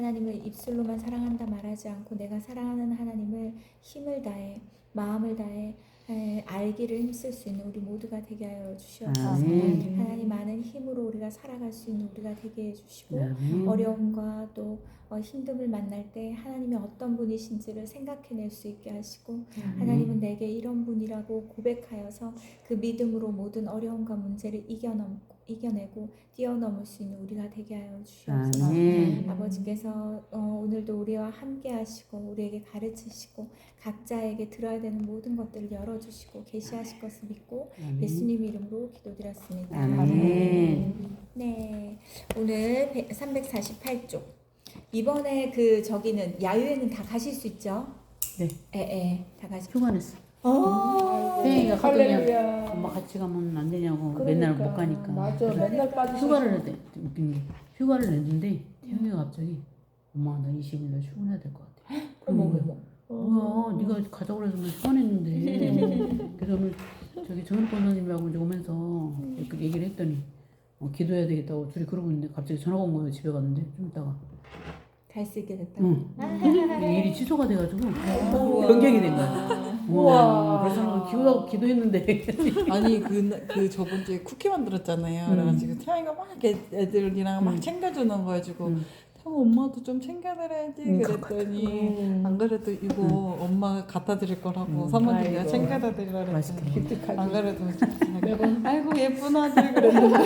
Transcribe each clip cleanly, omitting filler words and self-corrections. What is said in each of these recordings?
하나님을 입술로만 사랑한다 말하지 않고 내가 사랑하는 하나님을 힘을 다해 마음을 다해 알기를 힘쓸 수 있는 우리 모두가 되게 하여 주시옵소서. 하나님 아는 힘으로 우리가 살아갈 수 있는 우리가 되게 해주시고 어려움과 또 힘듦을 만날 때 하나님이 어떤 분이신지를 생각해낼 수 있게 하시고 하나님은 내게 이런 분이라고 고백하여서 그 믿음으로 모든 어려움과 문제를 이겨내고 뛰어넘을 수 있는 우리가 되게 하여 주시옵소서. 아버지께서 오늘도 우리와 함께 하시고 우리에게 가르치시고 각자에게 들어야 되는 모든 것들을 열어주시고 계시하실 것을 믿고 예수님 이름으로 기도드렸습니다. 네, 오늘 348쪽 이번에 그 저기는 야유회는 다 가실 수 있죠? 네. 다 가실. 휴가냈어. 태영이가 가더니 엄마 같이 가면 안 되냐고. 그러니까, 맨날 못 가니까. 맞아. 맨날 빠지셔. 휴가를 냈대. 웃긴 게 휴가를 냈는데 태영이가 갑자기 엄마 나 20일 날 출근해야 될 것 같아. 어머. 뭐야 네가 가자고 그래서 휴가 냈는데. 그래서 오늘 저기 정은권 선생님하고 이제 오면서 그 얘기를 했더니 기도해야 되겠다고 둘이 그러고 있는데 갑자기 전화가 온 거예요. 집에 갔는데 좀 있다가 갈 수 있게 됐다. 일이 취소가 돼가지고 변경이 된 거야. 우와. 그래서 기도했는데 아니 그 저번 주에 쿠키 만들었잖아요. 그래가지고 태양이가 막 애들이랑 막 챙겨주는 거 가지고 태양 엄마도 좀 챙겨드려야지 그랬더니 안 그래도 이거 엄마가 갖다 드릴 거라고 사모님이 챙겨다 드리라 그랬더니 안 그래도 아이고 예쁜 아들 그랬는데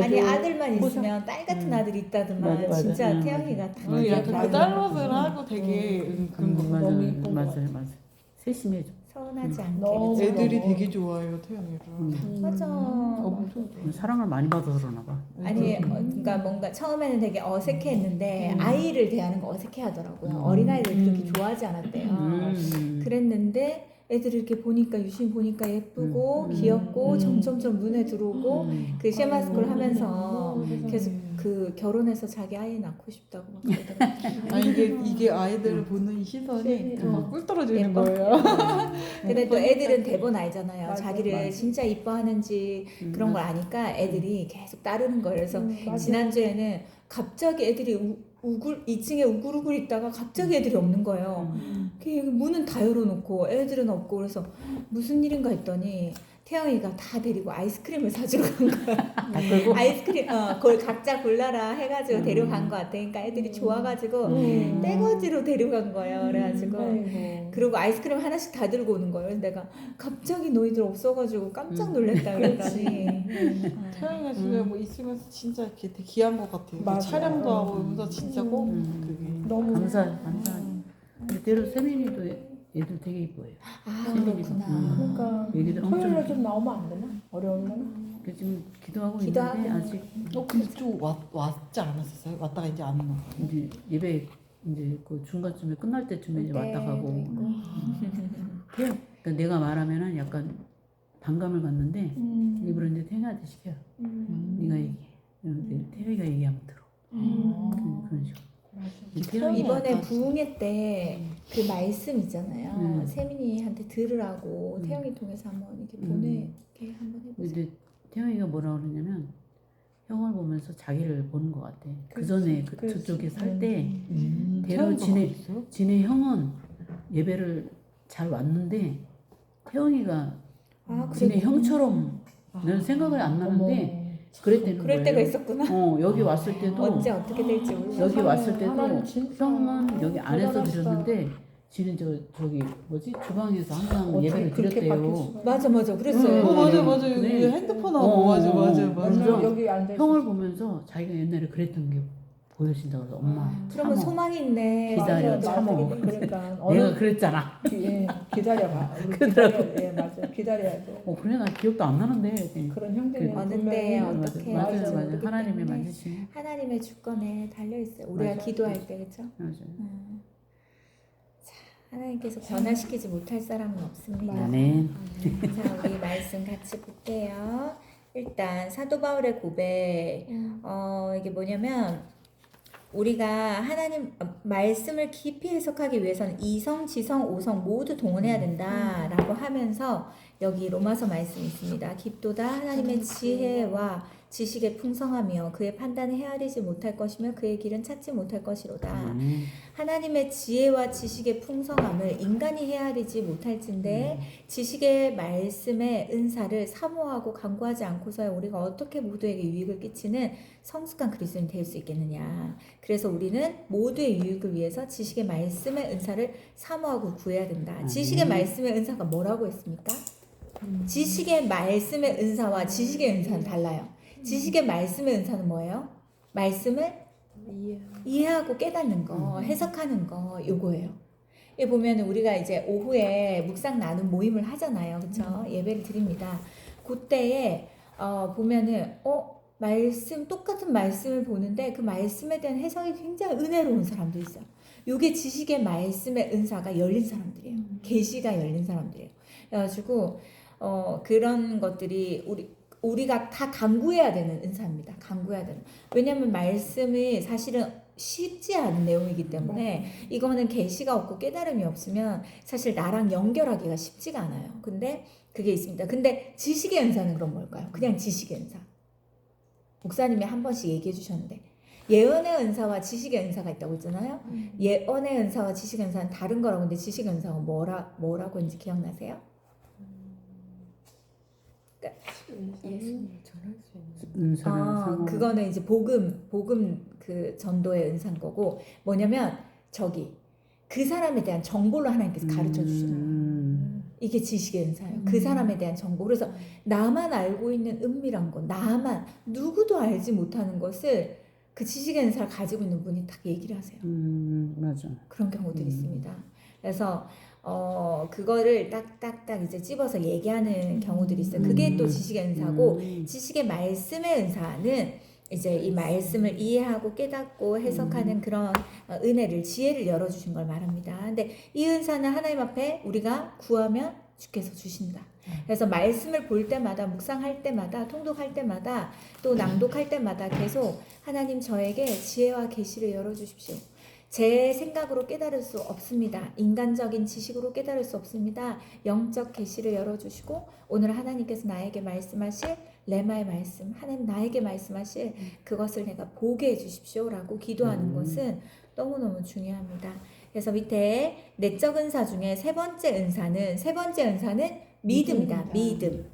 아니 아들만 있으면 딸 같은 아들이 있다더만 진짜 태영이가 다 약간 그 딸로을 하고 되게 너무 이쁜 거 맞아요. 세심해져. 서운하지 않게 애들이 되게 좋아해요 태영이를. 맞아. 사랑을 많이 받아서 그러나 봐. 아니 그러니까 뭔가 처음에는 되게 어색해했는데 아이를 대하는 거 어색해하더라고요. 어린아이들 그렇게 좋아하지 않았대요. 그랬는데 애들을 이렇게 보니까 유심히 보니까 예쁘고 귀엽고 점점점 눈에 들어오고 그 셰마스쿨 하면서 계속 그 결혼해서 자기 아이 낳고 싶다고 막 그러더라고요. 아니 이게 아이들을 보는 시선이 막 꿀 떨어지는 거예요. 근데 또 애들은 대본 알잖아요. 자기를 진짜 이뻐하는지 그런 걸 아니까 애들이 계속 따르는 거예요. 그래서 지난주에는 갑자기 애들이 2층에 우글우글 있다가 갑자기 애들이 없는 거예요. 문은 다 열어놓고 애들은 없고 그래서 무슨 일인가 했더니 태영이가 다 데리고 아이스크림을 사주러 간 거야. 아이스크림 그걸 각자 골라라 해가지고 데려간 거 같아. 그러니까 애들이 좋아가지고 떼거지로 데려간 거예요. 그래가지고 그리고 아이스크림 하나씩 다 들고 오는 거예요. 그래서 내가 갑자기 너희들 없어가지고 깜짝 놀랐다 그랬더니 태영이가 집에 뭐 있으면서 진짜 이렇게 되게 귀한 것 같아요. 맞아. 촬영도 하고 하면서 진짜 꼭 그게 너무 감사해. 그대로 세민이도 애들 되게 이뻐해요. 아 그렇구나. 그러니까 얘기들 토요일에 엄청 좀 나오면 안 되나? 어려우면? 지금 기도하고 기도하고 있는데 아직 근데 좀 왔지 않았었어요? 왔다가 이제 안 오나? 이제 예배 이제 그 중간쯤에 끝날 때쯤에 이제 왔다 가고. 그러니까 내가 말하면은 약간 반감을 갖는데 일부러 이제 태영이한테 시켜. 네가 얘기해. 태영이가 얘기하면 들어. 그런 식으로. 이번에 부흥회 때 그 말씀 있잖아요. 세민이한테 들으라고 태영이 통해서 한번 이렇게 보내게 한번 해보세요. 근데 태영이가 뭐라 그러냐면 형을 보면서 자기를 보는 것 같아. 그 전에 저쪽에 살 때 대로 지네 형은 예배를 잘 왔는데 태영이가 지네 형처럼 난 생각을 안 나는데 그랬다는 그럴 거예요. 때가 있었구나. 여기 왔을 때도 언제 어떻게 될지 몰라. 여기 왔을 때도 진짜 형은 여기 안에서 대단하시다. 드렸는데 지는 저기 뭐지 주방에서 항상 예배를 드렸대요. 맞아 그랬어요. 맞아 그래. 핸드폰하고 맞아 완전 여기 앉아 형을 보면서 자기가 옛날에 그랬던 게 보여진다 그래서 엄마 그러면 참어. 소망이 있네. 기다려, 맞아, 참어. 그러니까 내가 그랬잖아. 기다려봐. 맞아. 기다려야 돼. 그래 나 기억도 안 나는데 그런 형들이 어느 때 어떻게 맞아요 할지 맞아요 모르기 하나님의 때문에 만지심 하나님의 주권에 달려 있어요. 우리가 맞아요. 기도할 때 그렇죠. 맞아요. 자, 하나님께서 변화시키지 못할 사람은 없습니다. 아멘. 자, 우리 말씀 같이 볼게요. 일단 사도 바울의 고백. 이게 뭐냐면 우리가 하나님 말씀을 깊이 해석하기 위해서는 이성, 지성, 오성 모두 동원해야 된다라고 하면서 여기 로마서 말씀이 있습니다. 깊도다 하나님의 지혜와 지식에 풍성하며 그의 판단을 헤아리지 못할 것이며 그의 길은 찾지 못할 것이로다. 하나님의 지혜와 지식의 풍성함을 인간이 헤아리지 못할진데 지식의 말씀의 은사를 사모하고 간구하지 않고서야 우리가 어떻게 모두에게 유익을 끼치는 성숙한 그리스도인이 될 수 있겠느냐. 그래서 우리는 모두의 유익을 위해서 지식의 말씀의 은사를 사모하고 구해야 된다. 지식의 말씀의 은사가 뭐라고 했습니까? 지식의 말씀의 은사와 지식의 은사는 달라요. 지식의 말씀의 은사는 뭐예요? 말씀을 이해하고 깨닫는 거, 해석하는 거, 요거예요. 이 보면 우리가 이제 오후에 묵상 나눔 모임을 하잖아요. 그렇죠? 예배를 드립니다. 그때에 보면은 말씀 똑같은 말씀을 보는데 그 말씀에 대한 해석이 굉장히 은혜로운 사람도 있어요. 요게 지식의 말씀의 은사가 열린 사람들이에요. 계시가 열린 사람들이에요. 그래가지고 그런 것들이 우리가 다 강구해야 되는 은사입니다. 강구해야 되는. 왜냐하면 말씀이 사실은 쉽지 않은 내용이기 때문에 이거는 계시가 없고 깨달음이 없으면 사실 나랑 연결하기가 쉽지가 않아요. 근데 그게 있습니다. 근데 지식의 은사는 그럼 뭘까요? 그냥 지식의 은사. 목사님이 한 번씩 얘기해 주셨는데 예언의 은사와 지식의 은사가 있다고 했잖아요. 예언의 은사와 지식의 은사는 다른 거라고. 근데 지식의 은사가 뭐라고 했는지 기억나세요? 예수님 전할 수 있는 그거는 이제 복음 그 전도의 은사인 거고, 뭐냐면 그 사람에 대한 정보를 하나님께서 가르쳐 주시는 이게 지식의 은사예요. 그 사람에 대한 정보. 그래서 나만 알고 있는 은밀한 것, 나만 누구도 알지 못하는 것을 그 지식의 은사를 가지고 있는 분이 딱 얘기를 하세요. 맞아. 그런 경우들이 있습니다. 그래서 그거를 딱딱딱 이제 집어서 얘기하는 경우들이 있어요. 그게 또 지식의 은사고, 지식의 말씀의 은사는 이제 이 말씀을 이해하고 깨닫고 해석하는 그런 은혜를, 지혜를 열어주신 걸 말합니다. 근데 이 은사는 하나님 앞에 우리가 구하면 주께서 주신다. 그래서 말씀을 볼 때마다, 묵상할 때마다, 통독할 때마다, 또 낭독할 때마다 계속 하나님 저에게 지혜와 계시를 열어주십시오. 제 생각으로 깨달을 수 없습니다. 인간적인 지식으로 깨달을 수 없습니다. 영적 계시를 열어주시고 오늘 하나님께서 나에게 말씀하실 레마의 말씀, 하나님 나에게 말씀하실 그것을 내가 보게 해주십시오라고 기도하는 것은 너무너무 중요합니다. 그래서 밑에 내적 은사 중에 세 번째 은사는 믿음이다. 믿음.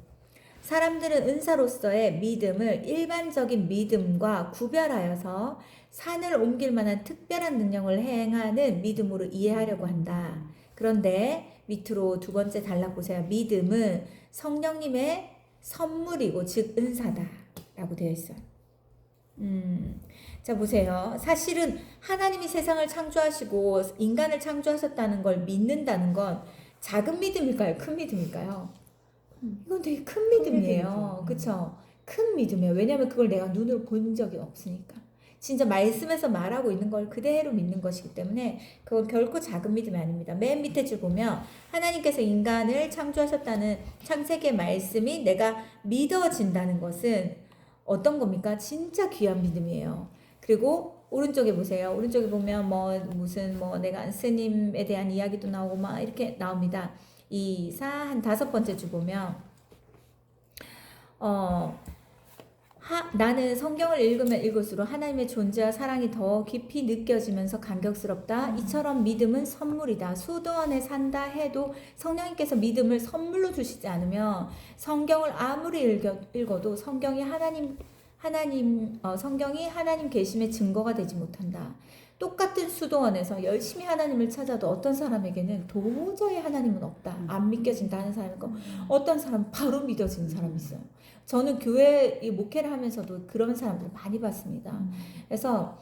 사람들은 은사로서의 믿음을 일반적인 믿음과 구별하여서 산을 옮길 만한 특별한 능력을 행하는 믿음으로 이해하려고 한다. 그런데 밑으로 두 번째 단락 보세요. 믿음은 성령님의 선물이고 즉 은사다 라고 되어 있어요. 자 보세요. 사실은 하나님이 세상을 창조하시고 인간을 창조하셨다는 걸 믿는다는 건 작은 믿음일까요? 큰 믿음일까요? 이건 되게 큰 믿음이에요. 그쵸? 큰 믿음이에요. 왜냐하면 그걸 내가 눈으로 본 적이 없으니까. 진짜 말씀에서 말하고 있는 걸 그대로 믿는 것이기 때문에 그건 결코 작은 믿음이 아닙니다. 맨 밑에 줄 보면 하나님께서 인간을 창조하셨다는 창세기의 말씀이 내가 믿어진다는 것은 어떤 겁니까? 진짜 귀한 믿음이에요. 그리고 오른쪽에 보세요. 오른쪽에 보면 내가 스님에 대한 이야기도 나오고 막 이렇게 나옵니다. 2, 4, 한 5번째 줄 보면 나는 성경을 읽으면 읽을수록 하나님의 존재와 사랑이 더 깊이 느껴지면서 감격스럽다. 이처럼 믿음은 선물이다. 수도원에 산다 해도 성령님께서 믿음을 선물로 주시지 않으면 성경을 아무리 읽어도 성경이 하나님 계심의 증거가 되지 못한다. 똑같은 수도원에서 열심히 하나님을 찾아도 어떤 사람에게는 도저히 하나님은 없다. 안 믿겨진다 하는 사람이 있고 어떤 사람은 바로 믿어지는 사람이 있어요. 저는 교회 목회를 하면서도 그런 사람들을 많이 봤습니다. 그래서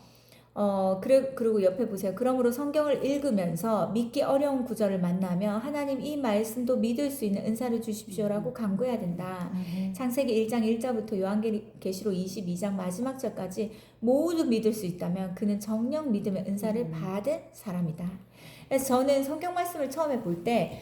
그리고 옆에 보세요. 그러므로 성경을 읽으면서 믿기 어려운 구절을 만나면 하나님 이 말씀도 믿을 수 있는 은사를 주십시오라고 간구해야 된다. 창세기 1장 1절부터 요한계시록 22장 마지막 절까지 모두 믿을 수 있다면 그는 정령 믿음의 은사를 받은 사람이다. 그래서 저는 성경 말씀을 처음에 볼 때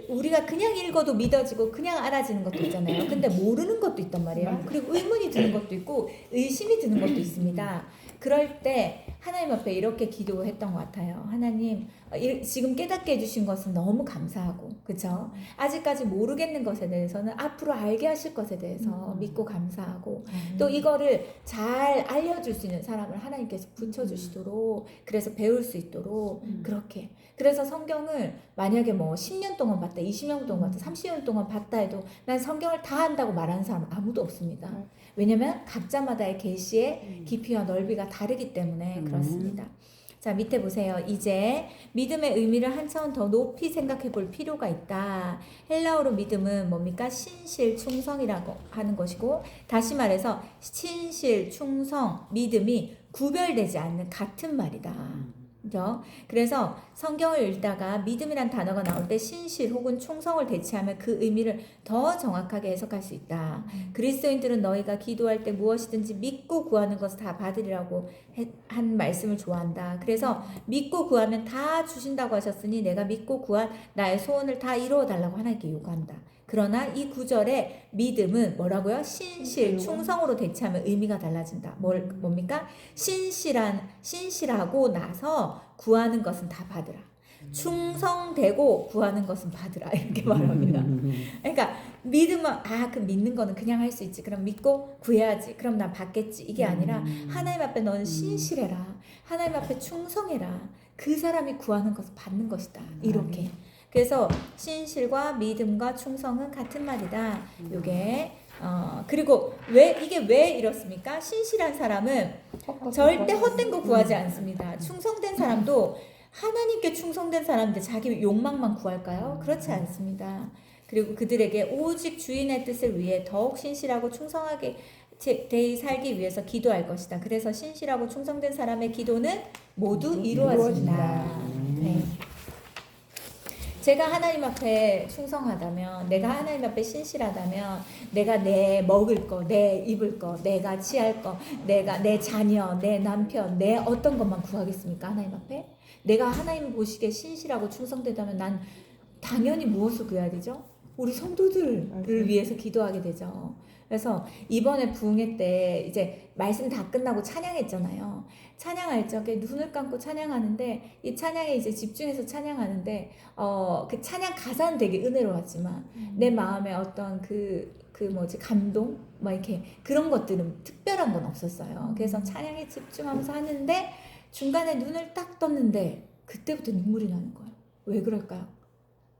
우리가 그냥 읽어도 믿어지고 그냥 알아지는 것도 있잖아요. 근데 모르는 것도 있단 말이에요. 그리고 의문이 드는 것도 있고 의심이 드는 것도 있습니다. 그럴 때 하나님 앞에 이렇게 기도했던 것 같아요. 하나님, 지금 깨닫게 해주신 것은 너무 감사하고, 그쵸? 아직까지 모르겠는 것에 대해서는 앞으로 알게 하실 것에 대해서 믿고 감사하고, 또 이거를 잘 알려줄 수 있는 사람을 하나님께서 붙여주시도록, 그래서 배울 수 있도록 그렇게. 그래서 성경을 만약에 뭐 10년 동안 봤다, 20년 동안 봤다, 30년 동안 봤다 해도 난 성경을 다 안다고 말하는 사람은 아무도 없습니다. 왜냐면 각자마다의 계시의 깊이와 넓이가 다르기 때문에 그렇습니다. 자, 밑에 보세요. 이제 믿음의 의미를 한 차원 더 높이 생각해 볼 필요가 있다. 헬라어로 믿음은 뭡니까? 신실, 충성이라고 하는 것이고, 다시 말해서 신실, 충성, 믿음이 구별되지 않는 같은 말이다. 그죠? 그래서 성경을 읽다가 믿음이란 단어가 나올 때 신실 혹은 충성을 대체하면 그 의미를 더 정확하게 해석할 수 있다. 그리스도인들은 너희가 기도할 때 무엇이든지 믿고 구하는 것을 다 받으리라고 한 말씀을 좋아한다. 그래서 믿고 구하면 다 주신다고 하셨으니 내가 믿고 구한 나의 소원을 다 이루어 달라고 하나님께 요구한다. 그러나 이 구절의 믿음은 뭐라고요? 신실, 충성으로 대체하면 의미가 달라진다. 뭡니까? 신실하고 나서 구하는 것은 다 받으라. 충성되고 구하는 것은 받으라. 이렇게 말합니다. 그러니까 믿음은 그 믿는 거는 그냥 할 수 있지. 그럼 믿고 구해야지. 그럼 난 받겠지. 이게 아니라 하나님 앞에 너는 신실해라. 하나님 앞에 충성해라. 그 사람이 구하는 것을 받는 것이다. 이렇게. 그래서 신실과 믿음과 충성은 같은 말이다. 요게 그리고 이게 왜 이렇습니까? 신실한 사람은 절대 헛된 거 구하지 않습니다. 충성된 사람도 하나님께 충성된 사람인데 자기 욕망만 구할까요? 그렇지 않습니다. 그리고 그들에게 오직 주인의 뜻을 위해 더욱 신실하고 충성하게 대히 살기 위해서 기도할 것이다. 그래서 신실하고 충성된 사람의 기도는 모두 이루어진다. 네. 제가 하나님 앞에 충성하다면, 내가 하나님 앞에 신실하다면, 내가 내 먹을 거, 내 입을 거, 내가 취할 거, 내가 내 자녀, 내 남편, 내 어떤 것만 구하겠습니까? 하나님 앞에? 내가 하나님 보시기에 신실하고 충성되다면 난 당연히 무엇을 구해야 되죠? 우리 성도들을 위해서 기도하게 되죠. 그래서 이번에 부흥회 때 이제 말씀 다 끝나고 찬양했잖아요. 찬양할 적에 눈을 감고 찬양하는데 이 찬양에 이제 집중해서 찬양하는데 그 찬양 가사는 되게 은혜로웠지만 내 마음에 어떤 감동 뭐 이렇게 그런 것들은 특별한 건 없었어요. 그래서 찬양에 집중하면서 하는데 중간에 눈을 딱 떴는데 그때부터 눈물이 나는 거예요. 왜 그럴까요?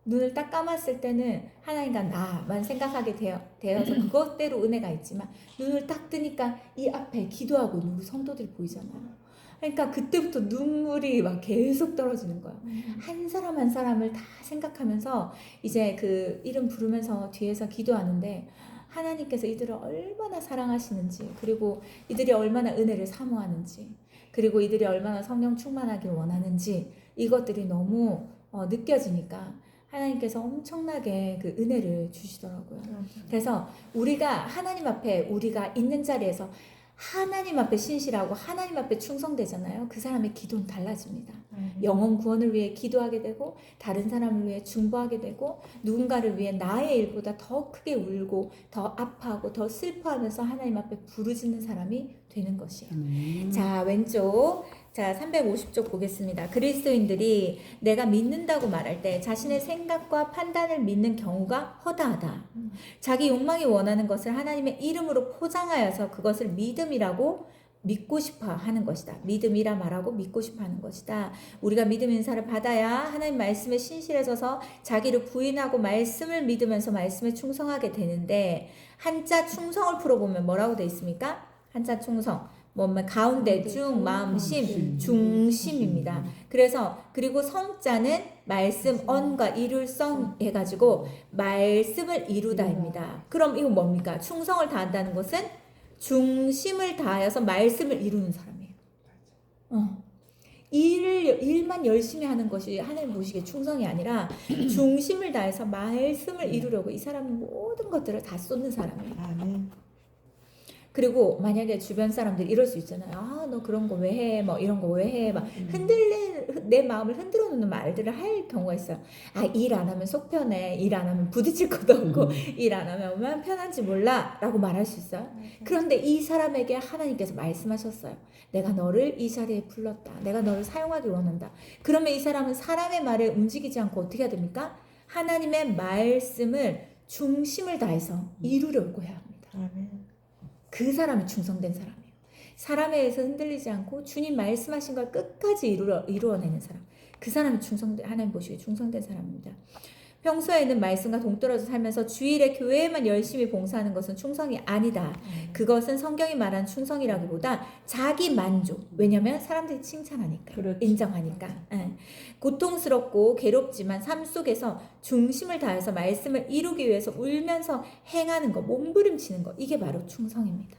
눈을 딱 감았을 때는 하나님과 나만 생각하게 되어서 그것대로 은혜가 있지만 눈을 딱 뜨니까 이 앞에 기도하고 있는 우리 성도들이 보이잖아요. 그러니까 그때부터 눈물이 막 계속 떨어지는 거예요. 한 사람 한 사람을 다 생각하면서 이제 그 이름 부르면서 뒤에서 기도하는데 하나님께서 이들을 얼마나 사랑하시는지, 그리고 이들이 얼마나 은혜를 사모하는지, 그리고 이들이 얼마나 성령 충만하길 원하는지 이것들이 너무 느껴지니까 하나님께서 엄청나게 그 은혜를 주시더라고요. 그래서 우리가 하나님 앞에 우리가 있는 자리에서 하나님 앞에 신실하고 하나님 앞에 충성되잖아요. 그 사람의 기도는 달라집니다. 영혼 구원을 위해 기도하게 되고 다른 사람을 위해 중보하게 되고 누군가를 위해 나의 일보다 더 크게 울고 더 아파하고 더 슬퍼하면서 하나님 앞에 부르짖는 사람이 되는 것이에요. 자, 왼쪽. 자, 350쪽 보겠습니다. 그리스도인들이 내가 믿는다고 말할 때 자신의 생각과 판단을 믿는 경우가 허다하다. 자기 욕망이 원하는 것을 하나님의 이름으로 포장하여서 그것을 믿음이라고 믿고 싶어 하는 것이다. 믿음이라 말하고 믿고 싶어 하는 것이다. 우리가 믿음 인사를 받아야 하나님 말씀에 신실해져서 자기를 부인하고 말씀을 믿으면서 말씀에 충성하게 되는데 한자 충성을 풀어보면 뭐라고 되어 있습니까? 한자 충성. 가운데 중, 마음, 심, 중심입니다. 그래서 그리고 성자는 말씀, 언과 이룰성 해가지고 말씀을 이루다입니다. 그럼 이거 뭡니까? 충성을 다한다는 것은 중심을 다하여서 말씀을 이루는 사람이에요. 일만 열심히 하는 것이 하나님 보시기에 충성이 아니라 중심을 다해서 말씀을 이루려고 이 사람은 모든 것들을 다 쏟는 사람이에요. 그리고 만약에 주변 사람들 이럴 수 있잖아요. 아, 너 그런 거 왜 해? 뭐 이런 거 왜 해? 막 내 마음을 흔들어 놓는 말들을 할 경우가 있어요. 아, 일 안 하면 속 편해. 일 안 하면 부딪힐 것도 없고 일 안 하면 얼마나 편한지 몰라 라고 말할 수 있어요. 그런데 이 사람에게 하나님께서 말씀하셨어요. 내가 너를 이 자리에 불렀다. 내가 너를 사용하기 원한다. 그러면 이 사람은 사람의 말에 움직이지 않고 어떻게 해야 됩니까? 하나님의 말씀을 중심을 다해서 이루려고 해야 합니다. 그 사람이 충성된 사람이에요. 사람에 의해서 흔들리지 않고 주님 말씀하신 걸 끝까지 이루어내는 사람. 그 사람이 하나님 보시기에 충성된 사람입니다. 평소에는 말씀과 동떨어져 살면서 주일에 교회에만 열심히 봉사하는 것은 충성이 아니다. 그것은 성경이 말한 충성이라기보다 자기 만족. 왜냐하면 사람들이 칭찬하니까, 그렇지. 인정하니까. 고통스럽고 괴롭지만 삶 속에서 중심을 다해서 말씀을 이루기 위해서 울면서 행하는 거, 몸부림치는 거, 이게 바로 충성입니다.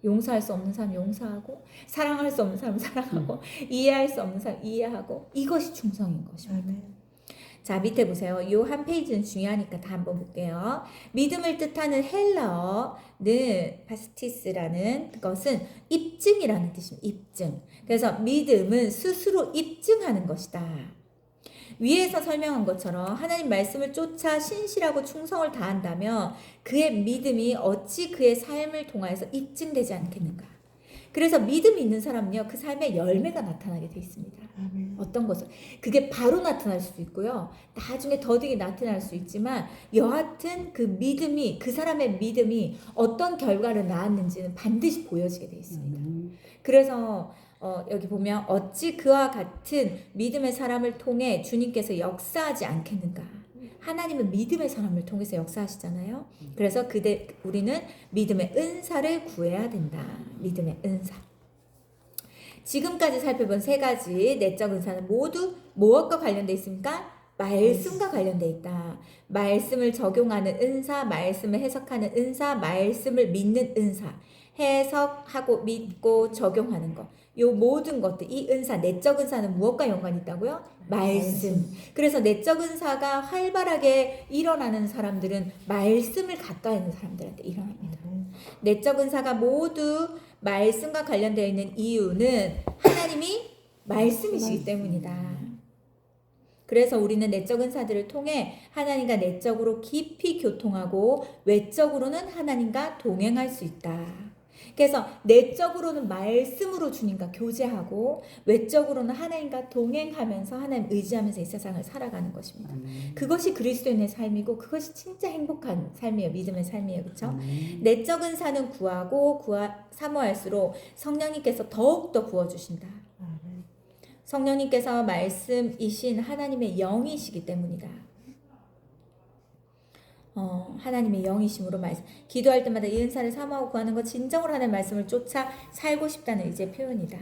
용서할 수 없는 사람 용서하고, 사랑할 수 없는 사람 사랑하고, 이해할 수 없는 사람 이해하고, 이것이 충성인 것입니다. 자, 밑에 보세요. 이 한 페이지는 중요하니까 다 한번 볼게요. 믿음을 뜻하는 헬라어는 파스티스라는 것은 입증이라는 뜻입니다. 입증. 그래서 믿음은 스스로 입증하는 것이다. 위에서 설명한 것처럼 하나님 말씀을 쫓아 신실하고 충성을 다한다면 그의 믿음이 어찌 그의 삶을 통하여서 입증되지 않겠는가. 그래서 믿음이 있는 사람은요, 그 삶에 열매가 나타나게 돼 있습니다. 어떤 것은 그게 바로 나타날 수도 있고요, 나중에 더디게 나타날 수 있지만 여하튼 그 믿음이, 그 사람의 믿음이 어떤 결과를 낳았는지는 반드시 보여지게 돼 있습니다. 그래서 여기 보면 어찌 그와 같은 믿음의 사람을 통해 주님께서 역사하지 않겠는가. 하나님은 믿음의 사람을 통해서 역사하시잖아요. 그래서 우리는 믿음의 은사를 구해야 된다. 믿음의 은사. 지금까지 살펴본 세 가지 내적 은사는 모두 무엇과 관련되어 있습니까? 말씀과 관련되어 있다. 말씀을 적용하는 은사, 말씀을 해석하는 은사, 말씀을 믿는 은사. 해석하고 믿고 적용하는 것. 요 모든 것들, 이 은사, 내적 은사는 무엇과 연관이 있다고요? 말씀. 그래서 내적 은사가 활발하게 일어나는 사람들은 말씀을 가까이 있는 사람들한테 일어납니다. 내적 은사가 모두 말씀과 관련되어 있는 이유는 하나님이 말씀이시기 때문이다. 그래서 우리는 내적 은사들을 통해 하나님과 내적으로 깊이 교통하고 외적으로는 하나님과 동행할 수 있다. 그래서 내적으로는 말씀으로 주님과 교제하고 외적으로는 하나님과 동행하면서 하나님 의지하면서 이 세상을 살아가는 것입니다. 그것이 그리스도인의 삶이고 그것이 진짜 행복한 삶이에요. 믿음의 삶이에요. 그렇죠? 내적 은사는 구하고 사모할수록 성령님께서 더욱더 부어주신다. 성령님께서 말씀이신 하나님의 영이시기 때문이다. 하나님의 영이심으로 기도할 때마다 이 은사를 사모하고 구하는 것, 진정으로 하나님의 말씀을 쫓아 살고 싶다는 의지의 표현이다.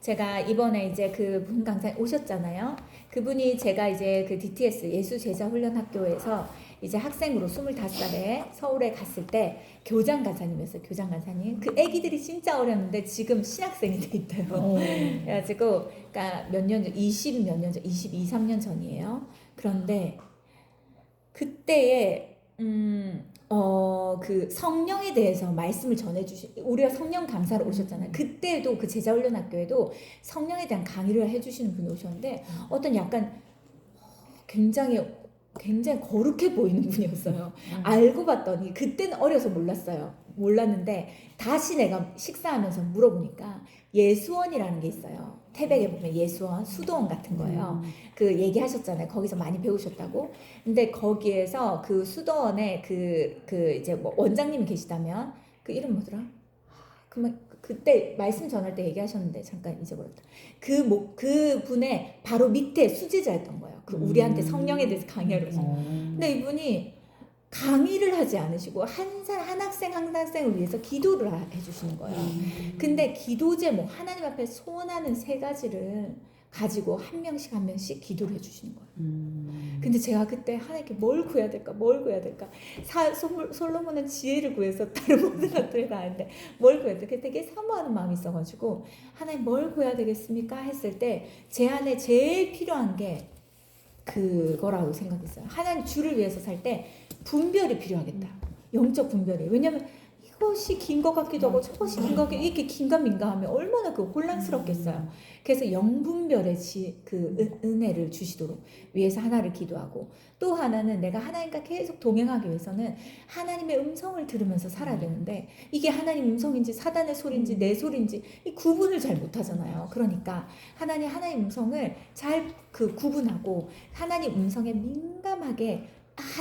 제가 이번에 이제 그분 강사에 오셨잖아요. 그분이 제가 이제 그 DTS 예수 제자 훈련 학교에서 이제 학생으로 25살에 서울에 갔을 때 교장 간사님이었어요. 교장 간사님. 그 애기들이 진짜 어렸는데 지금 신학생이 돼 있대요. 그래가지고 그러니까 몇 년 전, 20몇 년 전, 22, 3년 전이에요. 그런데 그때에 그 성령에 대해서 말씀을 전해주신, 우리가 성령 강사로 오셨잖아요. 그때도 그 제자훈련학교에도 성령에 대한 강의를 해주시는 분이 오셨는데 어떤 약간 굉장히 거룩해 보이는 분이었어요. 알고 봤더니 그때는 어려서 몰랐는데 다시 내가 식사하면서 물어보니까 예수원이라는 게 있어요. 태백에 보면 예수원, 수도원 같은 거예요. 그 얘기하셨잖아요. 거기서 많이 배우셨다고. 근데 거기에서 그 수도원에 그 이제 뭐 원장님이 계시다면 그 이름 뭐더라? 그때 말씀 전할 때 얘기하셨는데 잠깐 잊어버렸다. 그 분의 바로 밑에 수제자였던 거예요. 그 우리한테 성령에 대해서 강의를 하신. 근데 이분이 강의를 하지 않으시고 한 학생을 위해서 기도를 해주시는 거예요. 근데 기도 제목, 하나님 앞에 소원하는 3가지를 가지고 한 명씩 기도를 해주시는 거예요. 근데 제가 그때 하나님께 뭘 구해야 될까? 솔로몬은 지혜를 구해서 다른 모든 것들을 다 하는데 뭘 구해야 될까? 되게 사모하는 마음이 있어가지고 하나님 뭘 구해야 되겠습니까? 했을 때 제 안에 제일 필요한 게 그거라고 생각했어요. 하나님 주를 위해서 살 때 분별이 필요하겠다. 영적 분별이에요. 왜냐하면 이것이 긴 것 같기도 하고 저것이 긴 것 같기도 하고 이렇게 긴가민가하면 얼마나 그 혼란스럽겠어요. 그래서 영분별의 은혜를 주시도록 위해서 하나를 기도하고, 또 하나는 내가 하나님과 계속 동행하기 위해서는 하나님의 음성을 들으면서 살아야 되는데, 이게 하나님 음성인지 사단의 소리인지 내 소리인지 이 구분을 잘 못하잖아요. 그러니까 하나님 음성을 잘 구분하고 하나님 음성에 민감하게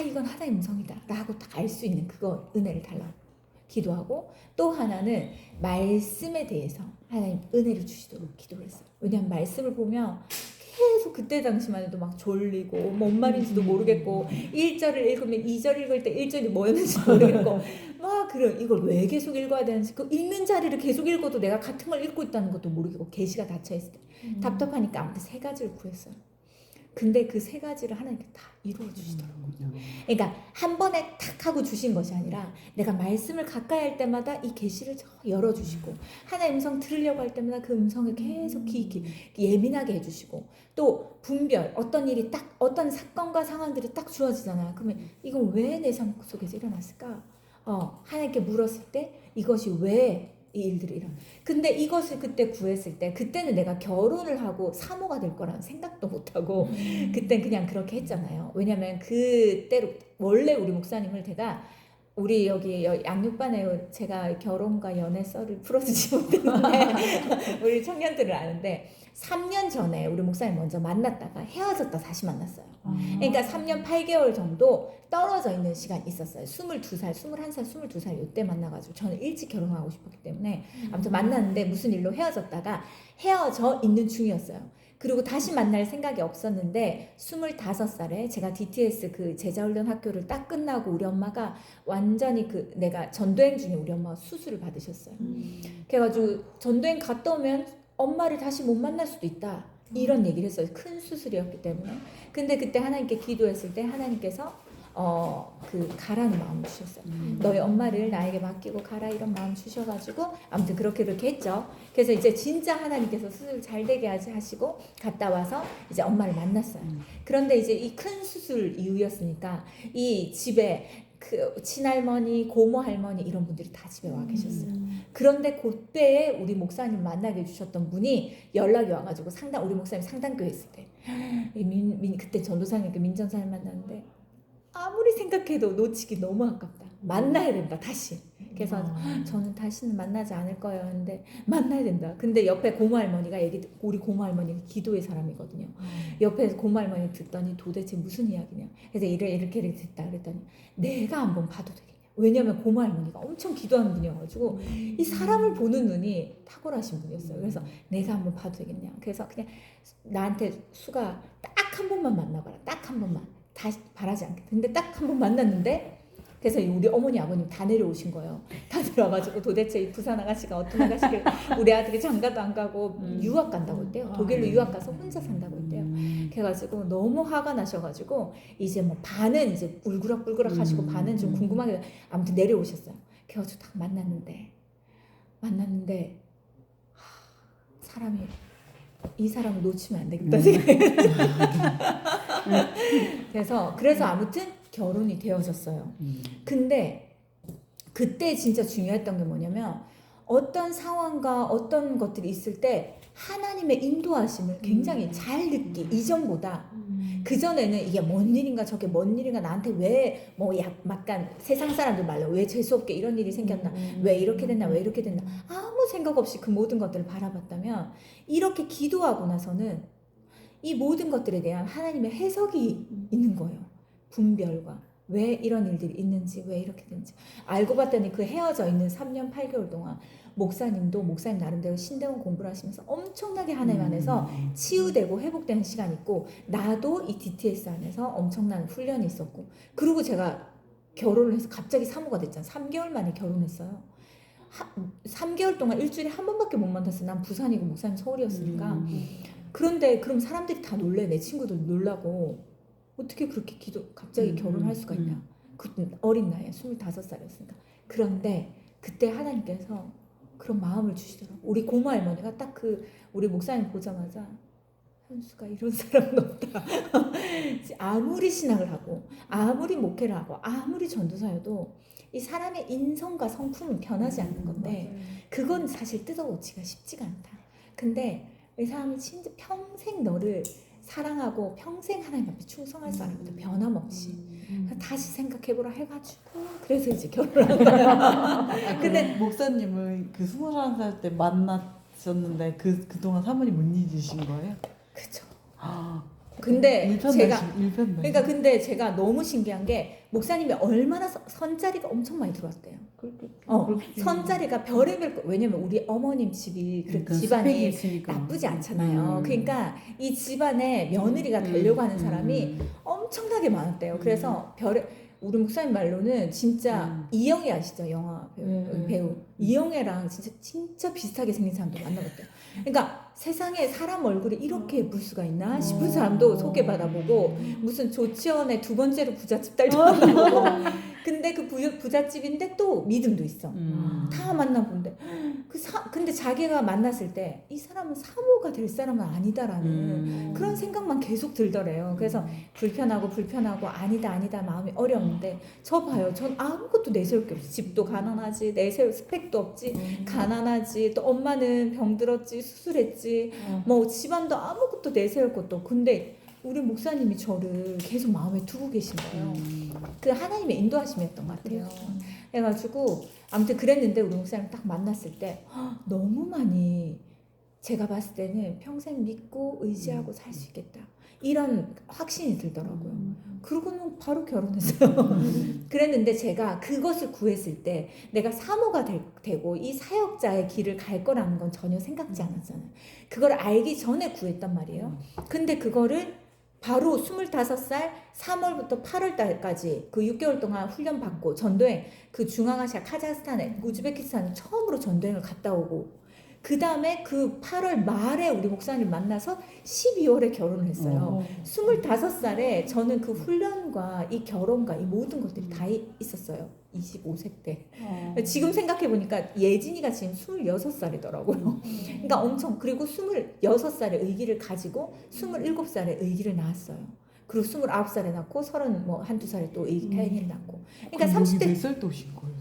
이건 하나님 음성이다 라고 딱 알 수 있는 그거 은혜를 달라고 기도하고, 또 하나는 말씀에 대해서 하나님 은혜를 주시도록 기도를 했어요. 왜냐하면 말씀을 보면 계속 그때 당시만 해도 막 졸리고 뭔 말인지도 모르겠고 1절을 읽으면 2절 읽을 때 1절이 뭐였는지 모르겠고 막 그래 이걸 왜 계속 읽어야 되는지, 그 읽는 자리를 계속 읽어도 내가 같은 걸 읽고 있다는 것도 모르겠고 계시가 닫혀있을 때 답답하니까 아무튼 3가지를 구했어요. 근데 그 3가지를 하나님께 다 이루어 주시더라고요. 그러니까 한 번에 탁 하고 주신 것이 아니라 내가 말씀을 가까이 할 때마다 이 계시를 열어주시고, 하나의 음성 들으려고 할 때마다 그 음성을 계속 예민하게 해주시고, 또 분별, 어떤 일이 딱 어떤 사건과 상황들이 딱 주어지잖아요. 그러면 이건 왜 내 삶 속에서 일어났을까? 하나님께 물었을 때 이것이 왜 이 일들이 일어나. 근데 이것을 그때 구했을 때, 그때는 내가 결혼을 하고 사모가 될 거라는 생각도 못하고 그때 그냥 그렇게 했잖아요. 왜냐면 그때로 원래 우리 목사님을 제가 우리 여기 양육반에 제가 결혼과 연애 썰을 풀어주지 못했는데 우리 청년들을 아는데 3년 전에 우리 목사님 먼저 만났다가 헤어졌다 다시 만났어요. 그러니까 3년 8개월 정도 떨어져 있는 시간이 있었어요. 22살, 21살, 22살 이때 만나가지고 저는 일찍 결혼하고 싶었기 때문에 아무튼 만났는데 무슨 일로 헤어졌다가 헤어져 있는 중이었어요. 그리고 다시 만날 생각이 없었는데 25살에 제가 DTS 그 제자훈련 학교를 딱 끝나고 우리 엄마가 완전히 내가 전도행 중에 우리 엄마가 수술을 받으셨어요. 그래가지고 전도행 갔다 오면 엄마를 다시 못 만날 수도 있다 이런 얘기를 했어요. 큰 수술이었기 때문에. 근데 그때 하나님께 기도했을 때 하나님께서 가라는 마음을 주셨어요. 너희 엄마를 나에게 맡기고 가라 이런 마음 주셔가지고 아무튼 그렇게 했죠. 그래서 이제 진짜 하나님께서 수술 잘 되게 하시고 갔다 와서 이제 엄마를 만났어요. 그런데 이제 이 큰 수술 이후였으니까 이 집에 그 친할머니, 고모 할머니 이런 분들이 다 집에 와 계셨어요. 그런데 그때에 우리 목사님 만나게 해주셨던 분이 연락이 와가지고 우리 목사님 상담교회 있을 때 그때 전도사님 민전사님 만났는데 아무리 생각해도 놓치기 너무 아깝다. 만나야 된다 다시. 그래서 저는 다시는 만나지 않을 거예요. 근데 만나야 된다. 근데 옆에 고모 할머니가 우리 고모 할머니가 기도의 사람이거든요. 옆에 고모 할머니 듣더니 도대체 무슨 이야기냐. 그래서 이렇게 됐다 그랬더니 내가 한번 봐도 되겠냐. 왜냐면 고모 할머니가 엄청 기도하는 분이어가지고 이 사람을 보는 눈이 탁월하신 분이었어요. 그래서 내가 한번 봐도 되겠냐. 그래서 그냥 나한테 수가 딱 한 번만 만나봐라. 딱 한 번만. 다시 바라지 않게. 근데 딱 한 번 만났는데, 그래서 우리 어머니 아버님 다 내려오신 거예요. 다 내려와가지고 도대체 이 부산 아가씨가 어떤 아가씨를 우리 아들이 장가도 안 가고 유학 간다고 했대요. 독일로 유학 가서 혼자 산다고 했대요. 그래가지고 너무 화가 나셔가지고 이제 뭐 반은 이제 울그락불그락 하시고 반은 좀 궁금하게 아무튼 내려오셨어요. 그래가지고 딱 만났는데 이 사람을 놓치면 안 되겠다 생각이 그래서 아무튼 결혼이 되어졌어요. 근데 그때 진짜 중요했던 게 뭐냐면 어떤 상황과 어떤 것들이 있을 때 하나님의 인도하심을 굉장히 잘 듣기 이전보다 그전에는 이게 뭔 일인가 저게 뭔 일인가 나한테 왜 약간 세상 사람들 말로 왜 재수없게 이런 일이 생겼나 왜 이렇게 됐나 왜 이렇게 됐나 아무 생각 없이 그 모든 것들을 바라봤다면 이렇게 기도하고 나서는 이 모든 것들에 대한 하나님의 해석이 있는 거예요. 분별과 왜 이런 일들이 있는지 왜 이렇게 되는지 알고 봤더니 그 헤어져 있는 3년 8개월 동안 목사님도 목사님 나름대로 신대원 공부를 하시면서 엄청나게 하나님 안에서 치유되고 회복되는 시간이 있고 나도 이 DTS 안에서 엄청난 훈련이 있었고 그리고 제가 결혼을 해서 갑자기 사모가 됐잖아요. 3개월 만에 결혼했어요. 3개월 동안 일주일에 한 번밖에 못 만났어요. 난 부산이고 목사님 서울이었으니까. 그런데 그럼 사람들이 다 놀래. 내 친구들 놀라고 어떻게 그렇게 갑자기 결혼할 수가 있냐. 그 어린 나이에 25살이었으니까. 그런데 그때 하나님께서 그런 마음을 주시더라고요. 우리 고모 할머니가 딱 우리 목사님 보자마자 현수가 이런 사람은 없다. 아무리 신학을 하고 아무리 목회를 하고 아무리 전도사여도 이 사람의 인성과 성품은 변하지 않는 건데 맞아요. 그건 사실 뜯어고치기가 쉽지가 않다. 근데 이 사람은 진짜 평생 너를 사랑하고 평생 하나님 앞에 충성할 사람이다. 변함없이. 다시 생각해보라 해가지고 그래서 이제 결혼한 거야. 근데 목사님을 그 21살 때 만났었는데 그동안 사모님 못 잊으신 거예요? 그죠. 아, 근데 제가 일편단심. 그러니까 근데 제가 너무 신기한 게 목사님이 얼마나 선자리가 엄청 많이 들어왔대요. 선자리가 별의별 거. 왜냐면 우리 어머님 집이 그 그러니까 집안이 스펙이 있으니까. 나쁘지 않잖아요. 그러니까 이 집안에 며느리가 되려고 하는 사람이 엄청나게 많았대요. 그래서 우리 목사님 말로는 진짜 이영애 아시죠? 영화 배우 이영애랑 진짜 비슷하게 생긴 사람도 만나봤대요. 그러니까 세상에 사람 얼굴이 이렇게 예쁠 수가 있나 싶은 사람도 소개받아보고 무슨 조치원의 두 번째로 부잣집 딸도 만나보고 근데 그 부잣집인데 또 믿음도 있어. 다 만나본데 근데 자기가 만났을 때 이 사람은 사모가 될 사람은 아니다라는 그런 생각만 계속 들더래요. 그래서 불편하고 아니다 마음이 어려운데 저 봐요. 전 아무것도 내세울 게 없어. 집도 가난하지 내세울 스펙도 없지 가난하지 또 엄마는 병들었지 수술했지 뭐 집안도 아무것도 내세울 것도 없고 근데 우리 목사님이 저를 계속 마음에 두고 계신 거예요. 그 하나님의 인도하심이었던 것 같아요. 해가지고 아무튼 그랬는데 우리 목사님 딱 만났을 때 너무 많이 제가 봤을 때는 평생 믿고 의지하고 살 수 있겠다 이런 확신이 들더라고요. 그러고는 바로 결혼했어요. 그랬는데 제가 그것을 구했을 때 내가 사모가 되고 이 사역자의 길을 갈 거라는 건 전혀 생각지 않았잖아요. 그걸 알기 전에 구했단 말이에요. 근데 그거를 바로 25살 3월부터 8월달까지 그 6개월 동안 훈련받고 전도행 그 중앙아시아 카자흐스탄에 우즈베키스탄에 처음으로 전도행을 갔다 오고 그 다음에 그 8월 말에 우리 목사님 만나서 12월에 결혼을 했어요. 25살에 저는 그 훈련과 이 결혼과 이 모든 것들이 다 있었어요. 25세 때. 지금 생각해보니까 예진이가 지금 26살이더라고요. 그러니까 엄청 그리고 26살에 의기를 가지고 27살에 의기를 낳았어요. 그리고 29살에 낳고 32살에 또 혜인이를 낳고. 그러니까 30대 몇 살 때 오신 거예요?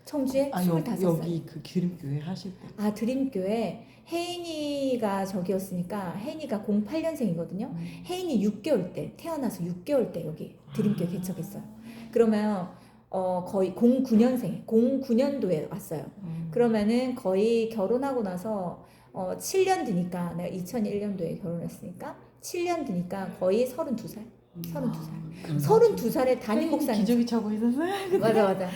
청주에 25살. 여기 그 기름교회 하실 때. 아 드림교회 혜인이가 저기였으니까 혜인이가 08년생이거든요. 혜인이 6개월 때 태어나서 6개월 때 여기 드림교회 개척했어요. 그러면 거의 09년생 09년도에 왔어요. 그러면은 거의 결혼하고 나서 7년 뒤니까 내가 2001년도에 결혼했으니까 7년 뒤니까 거의 32살. 32살에 담임 목사님 기저귀 차고 있었어요? 맞아.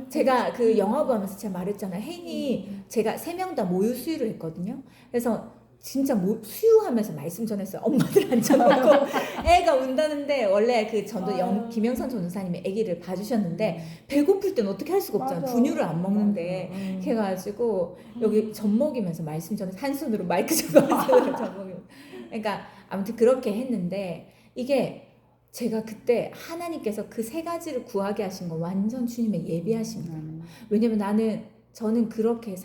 제가 그 영화부 하면서 제가 말했잖아요. 혜인이 제가 3명 다 모유 수유를 했거든요. 그래서 진짜 수유하면서 말씀 전했어요. 엄마들 앉혀놓고 애가 운다는데 원래 그 전도 김영선 전도사님이 아기를 봐주셨는데 배고플 땐 어떻게 할 수가 없잖아. 분유를 안 먹는데 해가지고 여기 젖 먹이면서 말씀 전해서 한 손으로 마이크 잡고 한 손으로 젖 먹이면서 그러니까 아무튼 그렇게 했는데 이게 제가 그때 하나님께서 그 3가지를 구하게 하신 건 완전 주님의 예비하십니다. 왜냐면 저는 그렇게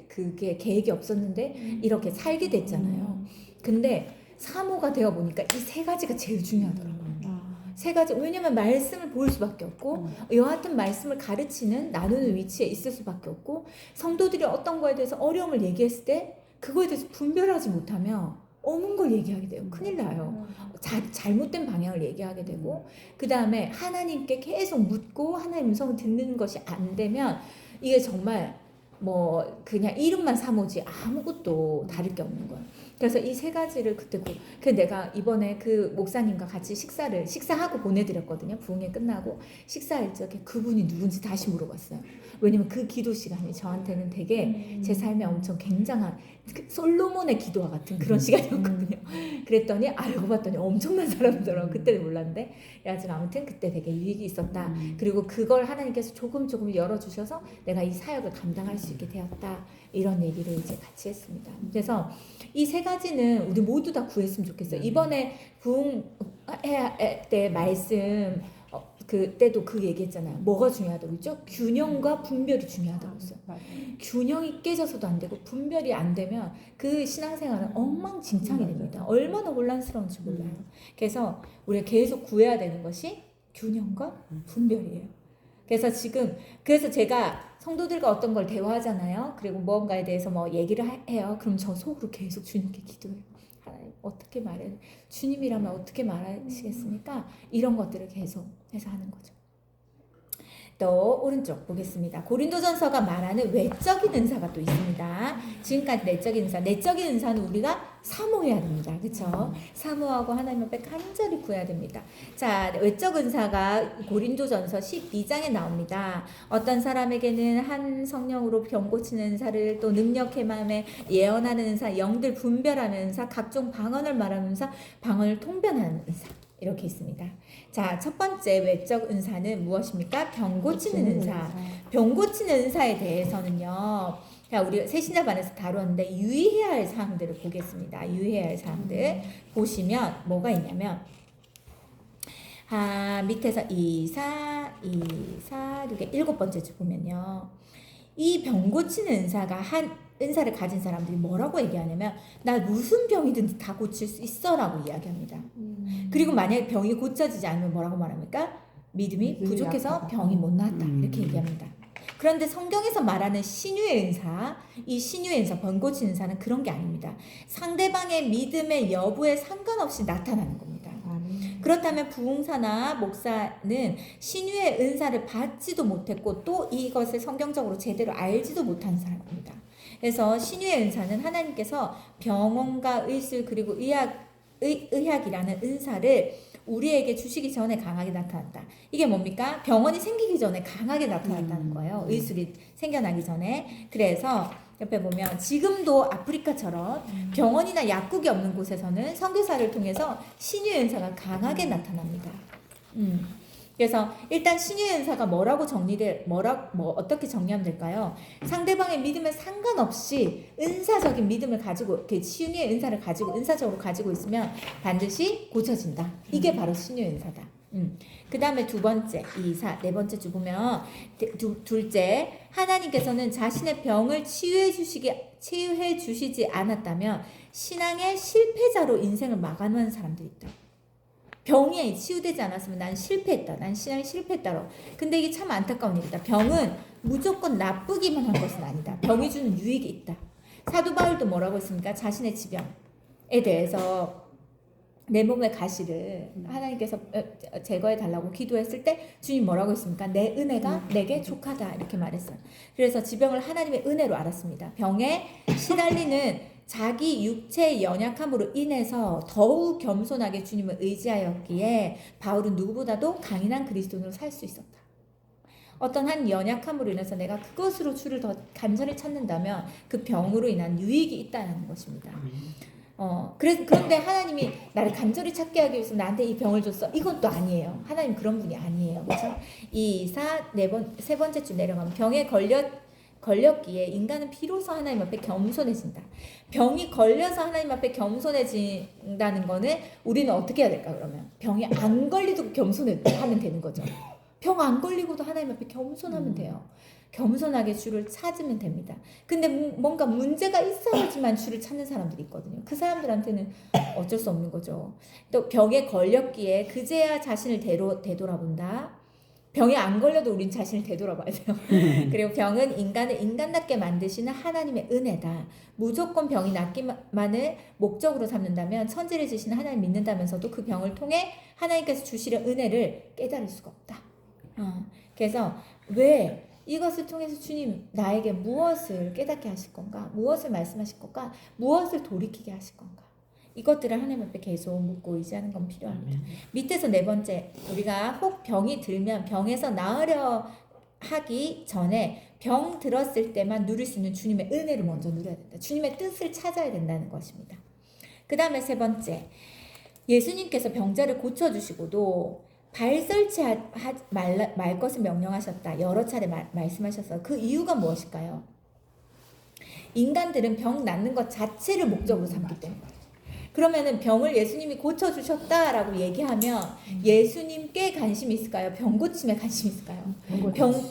그게 계획이 없었는데 이렇게 살게 됐잖아요. 근데 사모가 되어 보니까 이 3가지가 제일 중요하더라고요. 3가지. 왜냐면 말씀을 볼 수밖에 없고 여하튼 말씀을 가르치는 나누는 위치에 있을 수밖에 없고 성도들이 어떤 거에 대해서 어려움을 얘기했을 때 그거에 대해서 분별하지 못하면 엉은 걸 얘기하게 돼요. 큰일 나요. 잘못된 방향을 얘기하게 되고 그 다음에 하나님께 계속 묻고 하나님의 음성을 듣는 것이 안 되면 이게 정말 뭐 그냥 이름만 사모지 아무것도 다를 게 없는 거예요. 그래서 이 3가지를 그때 내가 이번에 그 목사님과 같이 식사하고 보내드렸거든요. 부흥회 끝나고 식사할 적에 그분이 누군지 다시 물어봤어요. 왜냐면 그 기도 시간이 저한테는 되게 제 삶에 엄청 굉장한 솔로몬의 기도와 같은 그런 시간이었거든요. 그랬더니 알고 봤더니 엄청난 사람들은 그때는 몰랐는데 그래가지고 아무튼 그때 되게 유익이 있었다. 그리고 그걸 하나님께서 조금 열어주셔서 내가 이 사역을 감당할 수 있게 되었다. 이런 얘기를 이제 같이 했습니다. 그래서 이 3가지는 우리 모두 다 구했으면 좋겠어요. 이번에 부흥회 때 말씀 그때도 그 얘기했잖아요. 뭐가 중요하다고 그랬죠? 균형과 분별이 중요하다고 했어요. 균형이 깨져서도 안 되고 분별이 안 되면 그 신앙생활은 엉망진창이 됩니다. 얼마나 혼란스러운지 몰라요. 그래서 우리가 계속 구해야 되는 것이 균형과 분별이에요. 그래서 제가 성도들과 어떤 걸 대화하잖아요. 그리고 무언가에 대해서 뭐 얘기를 해요. 그럼 저 속으로 계속 주님께 기도해요. 하나님 어떻게 말해? 주님이라면 어떻게 말하시겠습니까? 이런 것들을 계속 해서 하는 거죠. 또 오른쪽 보겠습니다. 고린도전서가 말하는 외적인 은사가 또 있습니다. 지금까지 내적인 은사는 우리가 사모해야 됩니다. 그렇죠? 사모하고 하나님 앞에 간절히 구해야 됩니다. 자, 외적 은사가 고린도전서 12장에 나옵니다. 어떤 사람에게는 한 성령으로 병 고치는 은사를, 또 능력의 마음에 예언하는 은사, 영들 분별하는 은사, 각종 방언을 말하는 은사, 방언을 통변하는 은사, 이렇게 있습니다. 자, 첫 번째 외적 은사는 무엇입니까? 병 고치는 은사. 병 고치는 은사에 대해서는요, 자, 우리 새신자반에서 다루었는데 유의해야 할 사항들을 보겠습니다. 유의해야 할 사항들 보시면 뭐가 있냐면, 밑에서 2, 4, 이렇게 7번째 줄 보면요, 이 병 고치는 은사가 은사를 가진 사람들이 뭐라고 얘기하냐면, 나 무슨 병이든 다 고칠 수 있어라고 이야기합니다. 그리고 만약에 병이 고쳐지지 않으면 뭐라고 말합니까? 믿음이 부족해서 병이 못 나았다, 이렇게 얘기합니다. 그런데 성경에서 말하는 신유의 은사, 이 신유의 은사, 병 고치는 은사는 그런 게 아닙니다. 상대방의 믿음의 여부에 상관없이 나타나는 겁니다. 그렇다면 부흥사나 목사는 신유의 은사를 받지도 못했고 또 이것을 성경적으로 제대로 알지도 못한 사람입니다. 그래서 신유의 은사는 하나님께서 병원과 의술 그리고 의학이라는 은사를 우리에게 주시기 전에 강하게 나타났다. 이게 뭡니까? 병원이 생기기 전에 강하게 나타났다는 거예요. 의술이 생겨나기 전에. 그래서 옆에 보면 지금도 아프리카처럼 병원이나 약국이 없는 곳에서는 선교사를 통해서 신유의 은사가 강하게 나타납니다. 그래서 일단 신유의 은사가 어떻게 정리하면 될까요? 상대방의 믿음에 상관없이 은사적인 믿음을 가지고, 신유의 은사를 가지고 은사적으로 가지고 있으면 반드시 고쳐진다. 이게 바로 신유의 은사다. 그 다음에 두 번째, 2, 4, 네 번째 주 보면 둘째, 하나님께서는 자신의 병을 치유해 주시지 않았다면 신앙의 실패자로 인생을 마감하는 사람들이 있다. 병이 치유되지 않았으면 난 실패했다. 난 신앙이 실패했다로. 근데 이게 참 안타까운 일이다. 병은 무조건 나쁘기만 한 것은 아니다. 병이 주는 유익이 있다. 사도 바울도 뭐라고 했습니까? 자신의 지병에 대해서 내 몸의 가시를 하나님께서 제거해 달라고 기도했을 때 주님 뭐라고 했습니까? 내 은혜가 내게 족하다, 이렇게 말했어요. 그래서 지병을 하나님의 은혜로 알았습니다. 병에 시달리는 자기 육체의 연약함으로 인해서 더욱 겸손하게 주님을 의지하였기에 바울은 누구보다도 강인한 그리스도인으로 살 수 있었다. 어떤 한 연약함으로 인해서 내가 그것으로 주를 더 간절히 찾는다면 그 병으로 인한 유익이 있다는 것입니다. 그런데 하나님이 나를 간절히 찾게 하기 위해서 나한테 이 병을 줬어. 이건 또 아니에요. 하나님 그런 분이 아니에요. 그렇죠? 2, 4, 세 번째 줄 내려가면 병에 걸렸기에 인간은 비로소 하나님 앞에 겸손해진다. 병이 걸려서 하나님 앞에 겸손해진다는 거는 우리는 어떻게 해야 될까? 그러면 병이 안 걸리도 겸손하면 되는 거죠. 병 안 걸리고도 하나님 앞에 겸손하면 돼요. 겸손하게 주를 찾으면 됩니다. 근데 뭔가 문제가 있어야지만 주를 찾는 사람들이 있거든요. 그 사람들한테는 어쩔 수 없는 거죠. 또 병에 걸렸기에 그제야 자신을 되돌아본다. 병에 안 걸려도 우린 자신을 되돌아봐야 돼요. 그리고 병은 인간을 인간답게 만드시는 하나님의 은혜다. 무조건 병이 낫기만을 목적으로 삼는다면 천지를 지시는 하나님 믿는다면서도 그 병을 통해 하나님께서 주시는 은혜를 깨달을 수가 없다. 그래서 왜 이것을 통해서 주님 나에게 무엇을 깨닫게 하실 건가? 무엇을 말씀하실 건가? 무엇을 돌이키게 하실 건가? 이것들을 하나님 앞에 계속 묻고 의지하는 건 필요합니다. 밑에서 네 번째, 우리가 혹 병이 들면 병에서 나으려 하기 전에 병 들었을 때만 누릴 수 있는 주님의 은혜를 먼저 누려야 된다. 주님의 뜻을 찾아야 된다는 것입니다. 그 다음에 세 번째, 예수님께서 병자를 고쳐주시고도 발설치하지 말 것을 명령하셨다. 여러 차례 말씀하셨어요. 그 이유가 무엇일까요? 인간들은 병 낫는 것 자체를 목적으로 삼기 때문에. 그러면은 병을 예수님이 고쳐주셨다라고 얘기하면 예수님께 관심이 있을까요? 병 고침에 관심이 있을까요?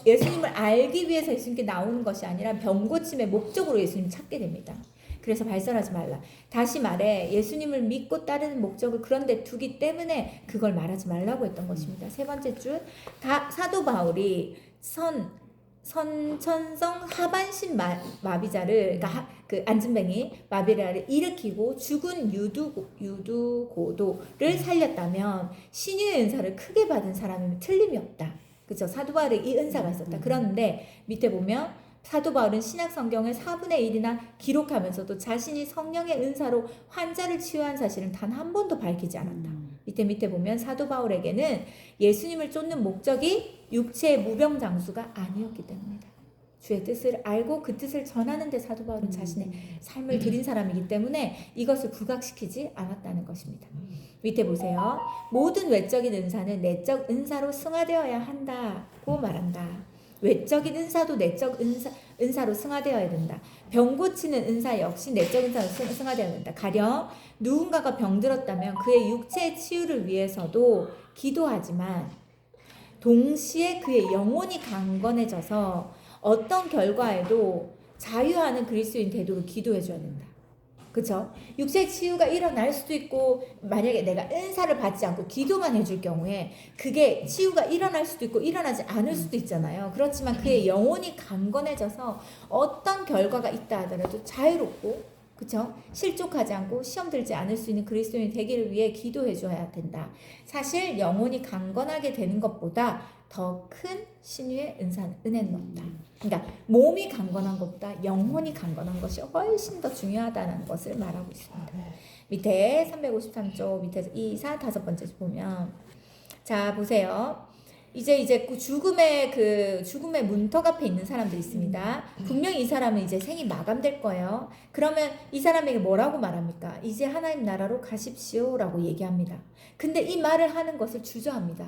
예수님을 알기 위해서 예수님께 나오는 것이 아니라 병 고침의 목적으로 예수님을 찾게 됩니다. 그래서 발설하지 말라. 다시 말해 예수님을 믿고 따르는 목적을 그런데 두기 때문에 그걸 말하지 말라고 했던 것입니다. 세 번째 줄, 사도 바울이 선천성 하반신 마비자를 그러니까 그 안진뱅이 마비를 일으키고 죽은 유두고도를 살렸다면 신유의 은사를 크게 받은 사람이면 틀림이 없다. 그렇죠? 사도 바울에 이 은사가 있었다. 그런데 밑에 보면 사도 바울은 신약 성경을 4분의 1이나 기록하면서도 자신이 성령의 은사로 환자를 치유한 사실은 단 한 번도 밝히지 않았다. 밑에 보면 사도 바울에게는 예수님을 쫓는 목적이 육체의 무병장수가 아니었기 때문이다. 주의 뜻을 알고 그 뜻을 전하는 데 사도 바울은 자신의 삶을 드린 사람이기 때문에 이것을 부각시키지 않았다는 것입니다. 밑에 보세요. 모든 외적인 은사는 내적 은사로 승화되어야 한다고 말한다. 외적인 은사도 내적 은사로 승화되어야 된다. 병 고치는 은사 역시 내적 은사로 승화되어야 된다. 가령 누군가가 병들었다면 그의 육체의 치유를 위해서도 기도하지만 동시에 그의 영혼이 강건해져서 어떤 결과에도 자유하는 그리스도인 태도로 기도해줘야 된다. 그쵸? 육체 치유가 일어날 수도 있고 만약에 내가 은사를 받지 않고 기도만 해줄 경우에 그게 치유가 일어날 수도 있고 일어나지 않을 수도 있잖아요. 그렇지만 그의 영혼이 강건해져서 어떤 결과가 있다 하더라도 자유롭고 그쵸? 실족하지 않고 시험 들지 않을 수 있는 그리스도인이 되기를 위해 기도해줘야 된다. 사실 영혼이 강건하게 되는 것보다 더 큰 신유의 은혜는 없다. 그러니까 몸이 강건한 것보다 영혼이 강건한 것이 훨씬 더 중요하다는 것을 말하고 있습니다. 밑에 353쪽 밑에서 2, 4, 5번째 보면 자 보세요. 이제 그 죽음의 문턱 앞에 있는 사람들이 있습니다. 분명히 이 사람은 이제 생이 마감될 거예요. 그러면 이 사람에게 뭐라고 말합니까? 이제 하나님 나라로 가십시오라고 얘기합니다. 근데 이 말을 하는 것을 주저합니다.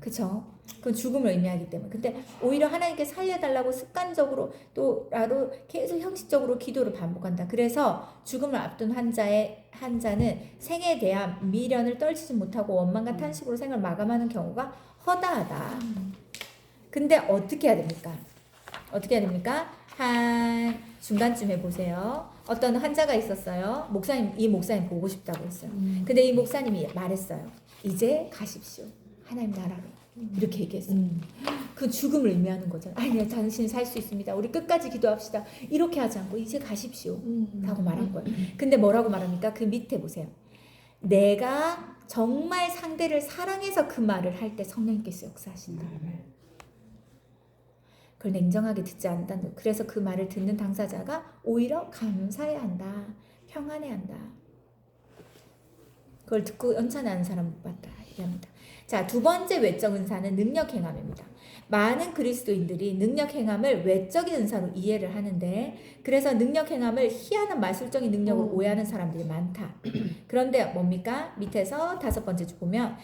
그쵸? 그건 죽음을 의미하기 때문에. 근데 오히려 하나님께 살려달라고 습관적으로 또 나로 계속 형식적으로 기도를 반복한다. 그래서 죽음을 앞둔 환자는 생에 대한 미련을 떨치지 못하고 원망과 탄식으로 생을 마감하는 경우가 허다하다. 근데 어떻게 해야 됩니까? 한 중간쯤에 보세요. 어떤 환자가 있었어요. 이 목사님 보고 싶다고 했어요. 근데 이 목사님이 말했어요. 이제 가십시오. 하나님 나라로. 이렇게 얘기했어요. 그 죽음을 의미하는 거잖아요. 아니, 당신이 살 수 있습니다. 우리 끝까지 기도합시다. 이렇게 하지 않고 이제 가십시오. 라고 말한 거예요. 근데 뭐라고 말합니까? 그 밑에 보세요. 내가 정말 상대를 사랑해서 그 말을 할 때 성령님께서 역사하신다. 그걸 냉정하게 듣지 않는다. 그래서 그 말을 듣는 당사자가 오히려 감사해야 한다. 평안해야 한다. 그걸 듣고 연찬하는 사람 못 봤다. 얘기합니다. 자, 두 번째 외적 은사는 능력 행함입니다. 많은 그리스도인들이 능력 행함을 외적인 은사로 이해를 하는데 그래서 능력 행함을 희한한 마술적인 능력으로 오해하는 사람들이 많다. 그런데 뭡니까? 밑에서 5번째 보면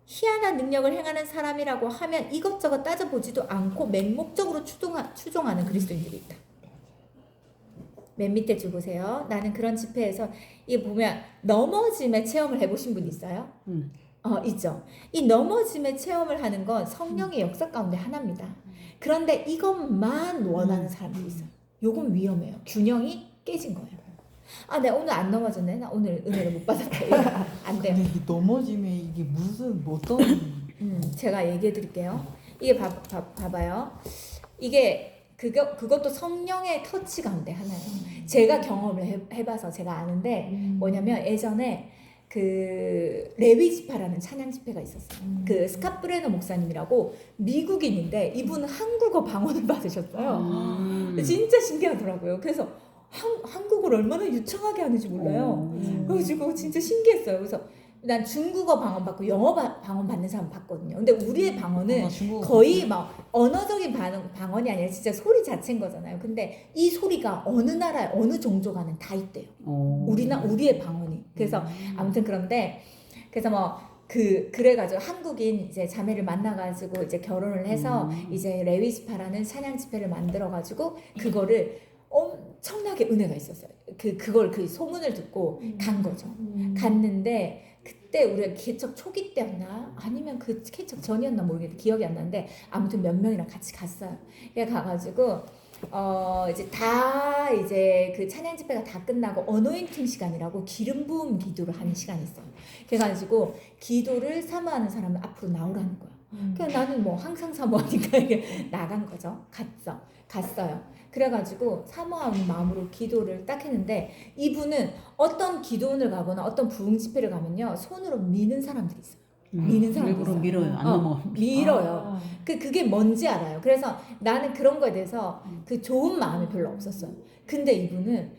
희한한 능력을 행하는 사람이라고 하면 이것저것 따져보지도 않고 맹목적으로 추종하는 그리스도인들이 있다. 맨 밑에 줄 보세요. 나는 그런 집회에서 이게 보면 넘어짐의 체험을 해보신 분 있어요? 있죠. 이 넘어짐의 체험을 하는 건 성령의 역사 가운데 하나입니다. 그런데 이것만 원하는 사람들이 있어요. 요건 위험해요. 균형이 깨진 거예요. 아, 내가 오늘 안 넘어졌네. 나 오늘 은혜를 못 받았다. 안 돼요. 근데 이 넘어지면 이게 무슨 어떤 제가 얘기해 드릴게요. 이게 봐봐요. 이게 그것도 성령의 터치 가운데 하나예요. 제가 경험을 해봐서 제가 아는데 뭐냐면 예전에 그 레위지파라는 찬양 집회가 있었어요. 그 스캇 브레너 목사님이라고 미국인인데 이분은 한국어 방언을 받으셨어요. 진짜 신기하더라고요. 그래서 한국어를 얼마나 유창하게 하는지 몰라요. 그래가지고 진짜 신기했어요. 그래서 난 중국어 방언 받고 영어 방언 받는 사람 봤거든요. 근데 우리의 방언은 거의 막 언어적인 방언이 아니라 진짜 소리 자체인 거잖아요. 근데 이 소리가 어느 나라에 어느 종족안은 다 있대요. 우리의 방언이. 그래서 아무튼 그래서 그래가지고 한국인 이제 자매를 만나가지고 이제 결혼을 해서 이제 레위지파라는 찬양 집회를 만들어가지고 그거를 엄청나게 은혜가 있었어요. 그걸 그 소문을 듣고 간 거죠. 갔는데 그때 우리가 개척 초기 때였나 아니면 그 개척 전이었나 모르겠는데 기억이 안 나는데 아무튼 몇 명이랑 같이 갔어요. 가가지고 이제 그 찬양 집회가 다 끝나고 어노인팅 시간이라고 기름 부음 기도를 하는 시간이 있어요. 그래가지고 기도를 사모하는 사람은 앞으로 나오라는 거예요. 그래서 나는 뭐 항상 사모하니까 이게 나간 거죠. 갔어요. 그래가지고 사모하는 마음으로 기도를 딱 했는데 이분은 어떤 기도원을 가거나 어떤 부흥 집회를 가면요 손으로 미는 사람들이 있어요. 미는 사람들이 일부러 있어요. 밀어요. 안 넘어. 밀어요. 그게 뭔지 알아요. 그래서 나는 그런 거에 대해서 그 좋은 마음이 별로 없었어요. 근데 이분은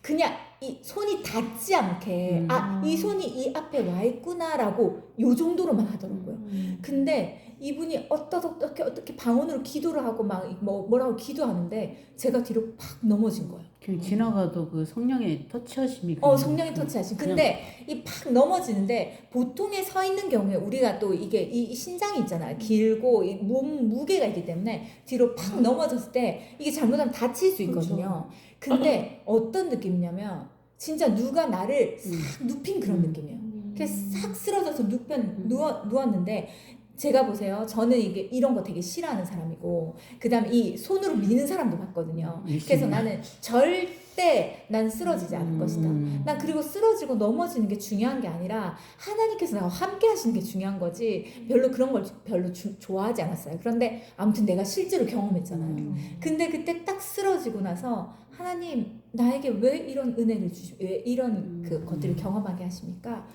그냥 이 손이 닿지 않게 이 손이 이 앞에 와 있구나라고 요 정도로만 하더라고요. 근데 이분이 어떻게 방언으로 기도를 하고 막 뭐라고 기도하는데 제가 뒤로 팍 넘어진 거예요. 그냥 지나가도 그 성령의 터치하심이 성령의 터치하심. 근데 이 팍 넘어지는데 보통에 서 있는 경우에 우리가 또 이게 이 신장이 있잖아요. 길고 이 몸 무게가 있기 때문에 뒤로 팍 넘어졌을 때 이게 잘못하면 다칠 수 있거든요. 근데 어떤 느낌이냐면 진짜 누가 나를 싹 눕힌 그런 느낌이에요. 그래서 싹 쓰러져서 누웠는데 제가 보세요. 저는 이런 거 되게 싫어하는 사람이고 그다음에 이 손으로 미는 사람도 봤거든요. 그래서 나는 절대 난 쓰러지지 않을 것이다. 난 그리고 쓰러지고 넘어지는 게 중요한 게 아니라 하나님께서 나와 함께 하시는 게 중요한 거지 별로 그런 걸 별로 좋아하지 않았어요. 그런데 아무튼 내가 실제로 경험했잖아요. 근데 그때 딱 쓰러지고 나서 하나님 나에게 왜 이런 은혜를 왜 이런 그 것들을 경험하게 하십니까?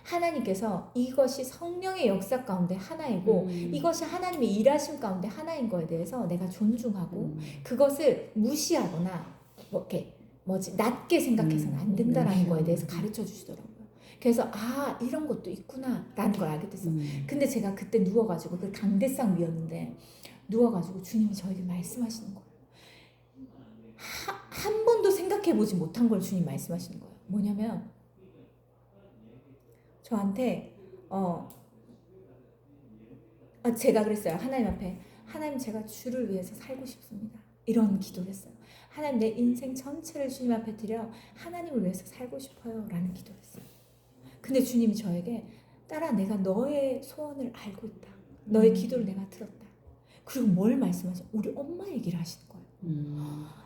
하나님께서 이것이 성령의 역사 가운데 하나이고 이것이 하나님의 일하심 가운데 하나인 거에 대해서 내가 존중하고 그것을 무시하거나 뭐 이렇게 낮게 생각해서는 안 된다라는 거에 대해서 가르쳐 주시더라고요. 그래서 이런 것도 있구나 라는 걸 알게 됐어요. 근데 제가 그때 누워가지고 그 강대상 위였는데 누워가지고 주님이 저에게 말씀하시는 거예요. 한 번도 생각해보지 못한 걸 주님 말씀하시는 거예요. 뭐냐면 저한테 제가 그랬어요. 하나님 앞에 하나님 제가 주를 위해서 살고 싶습니다. 이런 기도를 했어요. 하나님 내 인생 전체를 주님 앞에 드려 하나님을 위해서 살고 싶어요 라는 기도를 했어요. 근데 주님이 저에게 딸아 내가 너의 소원을 알고 있다. 너의 기도를 내가 들었다. 그리고 뭘 말씀하죠? 우리 엄마 얘기를 하시는 거예요.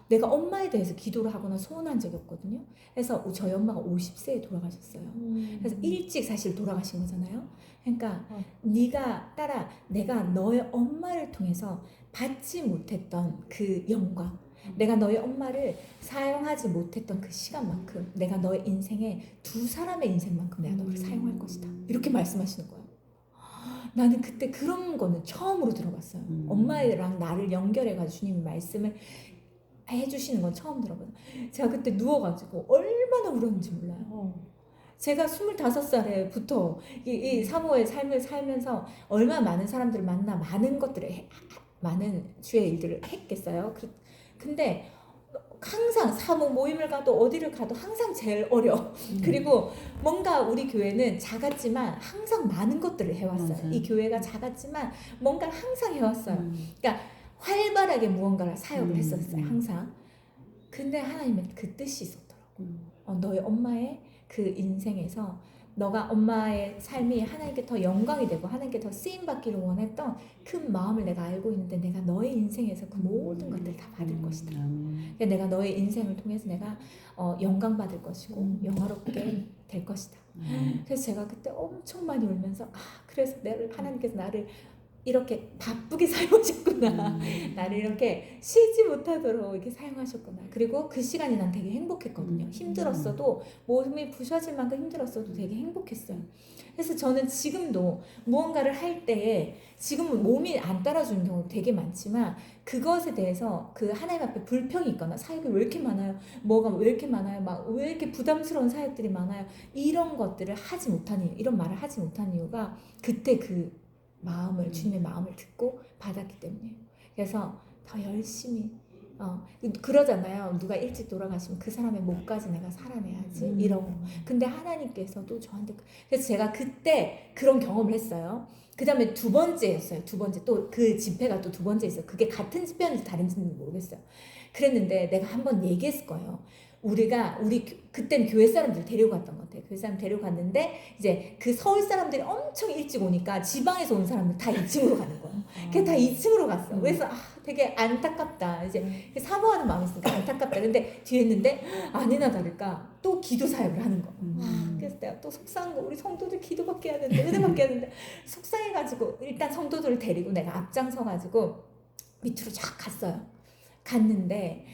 내가 엄마에 대해서 기도를 하거나 소원한 적이 없거든요. 그래서 저희 엄마가 50세에 돌아가셨어요. 그래서 일찍 사실 돌아가신 거잖아요. 그러니까 네가 딸아 내가 너의 엄마를 통해서 받지 못했던 그 영광 내가 너의 엄마를 사용하지 못했던 그 시간만큼 내가 너의 인생에 두 사람의 인생만큼 내가 너를 사용할 것이다. 이렇게 말씀하시는 거예요. 나는 그때 그런 거는 처음으로 들어봤어요. 엄마랑 나를 연결해가지고 주님이 말씀을 해주시는 건 처음 들어봤어요. 제가 그때 누워가지고 얼마나 울었는지 몰라요. 제가 25살에부터 이 사모의 삶을 살면서 얼마나 많은 사람들을 만나 많은 것들을 많은 주의 일들을 했겠어요. 근데 항상 사모 모임을 가도 어디를 가도 항상 제일 어려. 그리고 뭔가 우리 교회는 작았지만 항상 많은 것들을 해왔어요. 맞아요. 이 교회가 작았지만 뭔가를 항상 해왔어요. 그러니까 활발하게 무언가를 사역을 했었어요. 항상. 근데 하나님의 그 뜻이 있었더라고요. 너의 엄마의 그 인생에서 너가 엄마의 삶이 하나님께 더 영광이 되고 하나님께 더 쓰임받기를 원했던 큰 마음을 내가 알고 있는데 내가 너의 인생에서 그 모든 것들을 다 받을 것이다. 그러니까 내가 너의 인생을 통해서 내가 영광 받을 것이고 영화롭게 될 것이다. 그래서 제가 그때 엄청 많이 울면서 그래서 하나님께서 나를 이렇게 바쁘게 사용하셨구나. 나를 이렇게 쉬지 못하도록 이렇게 사용하셨구나. 그리고 그 시간이 난 되게 행복했거든요. 힘들었어도 몸이 부셔질 만큼 힘들었어도 되게 행복했어요. 그래서 저는 지금도 무언가를 할 때에 지금은 몸이 안 따라주는 경우도 되게 많지만 그것에 대해서 그 하나님 앞에 불평이 있거나 사역이 왜 이렇게 많아요? 뭐가 왜 이렇게 많아요? 막 왜 이렇게 부담스러운 사역들이 많아요? 이런 것들을 하지 못한 이유, 이런 말을 하지 못한 이유가 그때 그 마음을 주님의 마음을 듣고 받았기 때문이에요. 그래서 더 열심히 그러잖아요. 누가 일찍 돌아가시면 그 사람의 목까지 내가 살아내야지 이러고. 근데 하나님께서도 저한테 그래서 제가 그때 그런 경험을 했어요. 그 다음에 두 번째였어요. 두 번째 또 그 집회가 또 두 번째 있어요. 그게 같은 집회였는지 다른지는 모르겠어요. 그랬는데 내가 한번 얘기했을 거예요. 그때는 교회 사람들 데리고 갔던 것 같아요. 교회 사람 데리고 갔는데 이제 그 서울 사람들이 엄청 일찍 오니까 지방에서 온 사람들 다 2층으로 가는 거예요. 그게 다 2층으로 갔어. 그래서 되게 안타깝다. 이제 사모하는 마음이 있으니까 안타깝다. 근데 뒤에 있는데 아니나 다를까 또 기도 사역을 하는 거. 그래서 내가 또 속상한 거, 우리 성도들 기도받게 해야 되는데 은혜받게 해야 되는데 속상해가지고 일단 성도들을 데리고 내가 앞장서가지고 밑으로 쫙 갔어요. 갔는데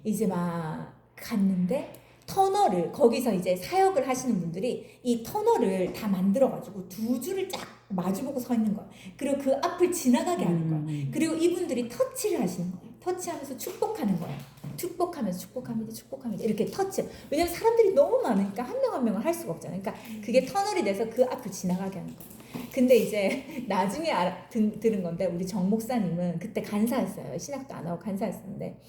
이제 막 갔는데 터널을 거기서 이제 사역을 하시는 분들이 이 터널을 다 만들어가지고 두 줄을 쫙 마주보고 서 있는 거야. 그리고 그 앞을 지나가게 하는 거야. 그리고 이분들이 터치를 하시는 거야. 터치하면서 축복하는 거야. 축복하면서 이렇게 터치. 왜냐면 사람들이 너무 많으니까 한 명 한 명을 할 수가 없잖아. 그러니까 그게 터널이 돼서 그 앞을 지나가게 하는 거야. 근데 이제 나중에 들은 건데 우리 정 목사님은 그때 간사였어요. 신학도 안 하고 간사였었는데